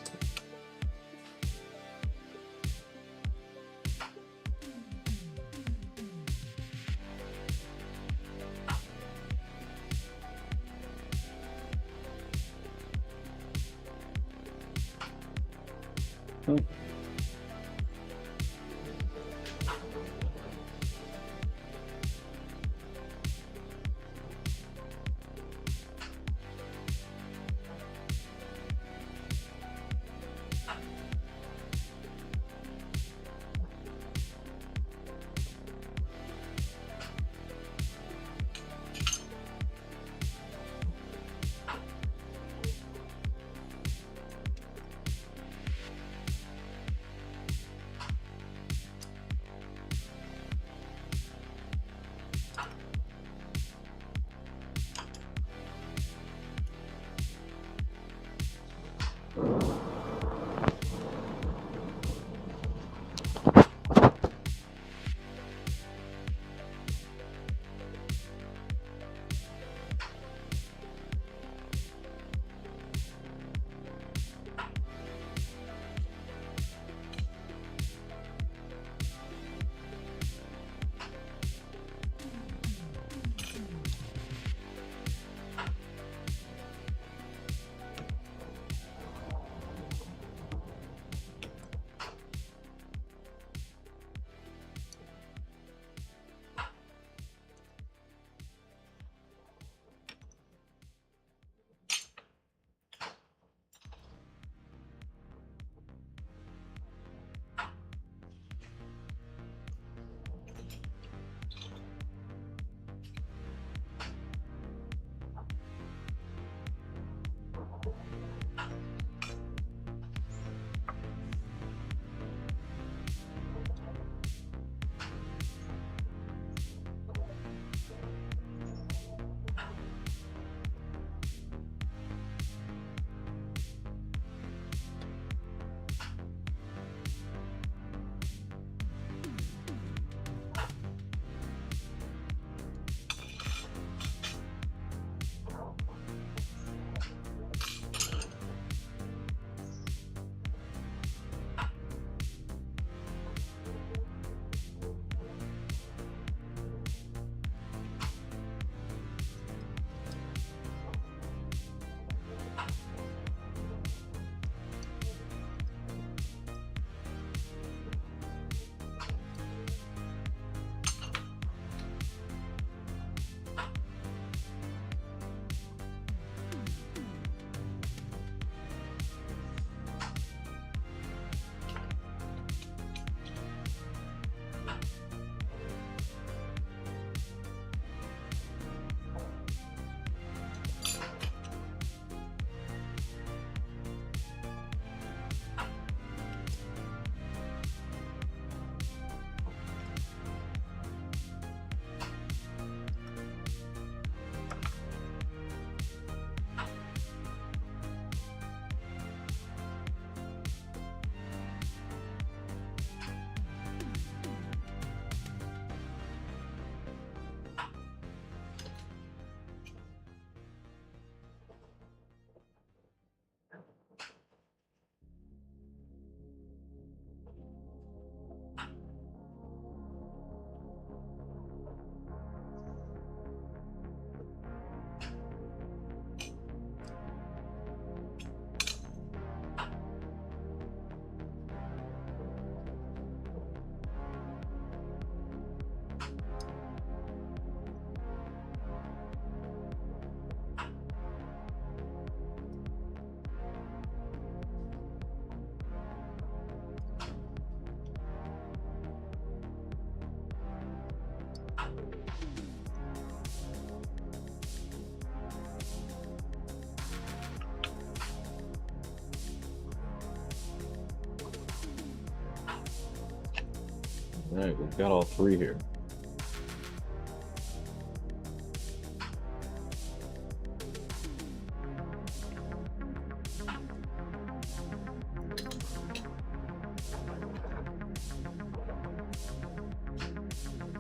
All right, we've got all 3 here.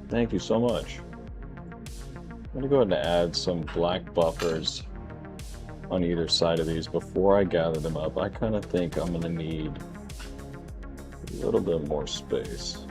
Thank you so much. I'm gonna go ahead and add some black buffers on either side of these before I gather them up. I kind of think I'm gonna need a little bit more space.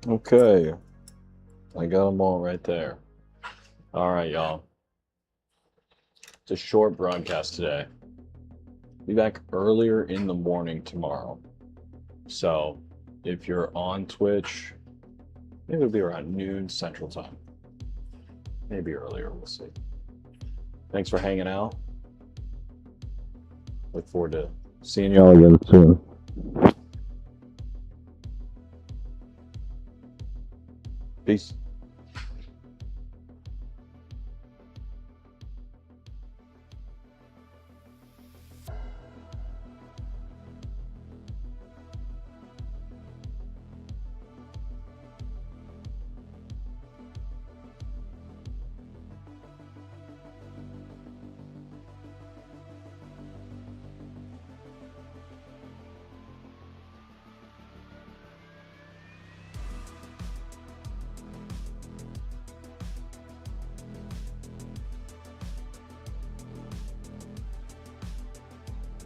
Okay, I got them all right there. All right, y'all. It's a short broadcast today. Be back earlier in the morning tomorrow. So if you're on Twitch, maybe it'll be around noon Central Time. Maybe earlier, we'll see. Thanks for hanging out. Look forward to seeing y'all again soon. Peace.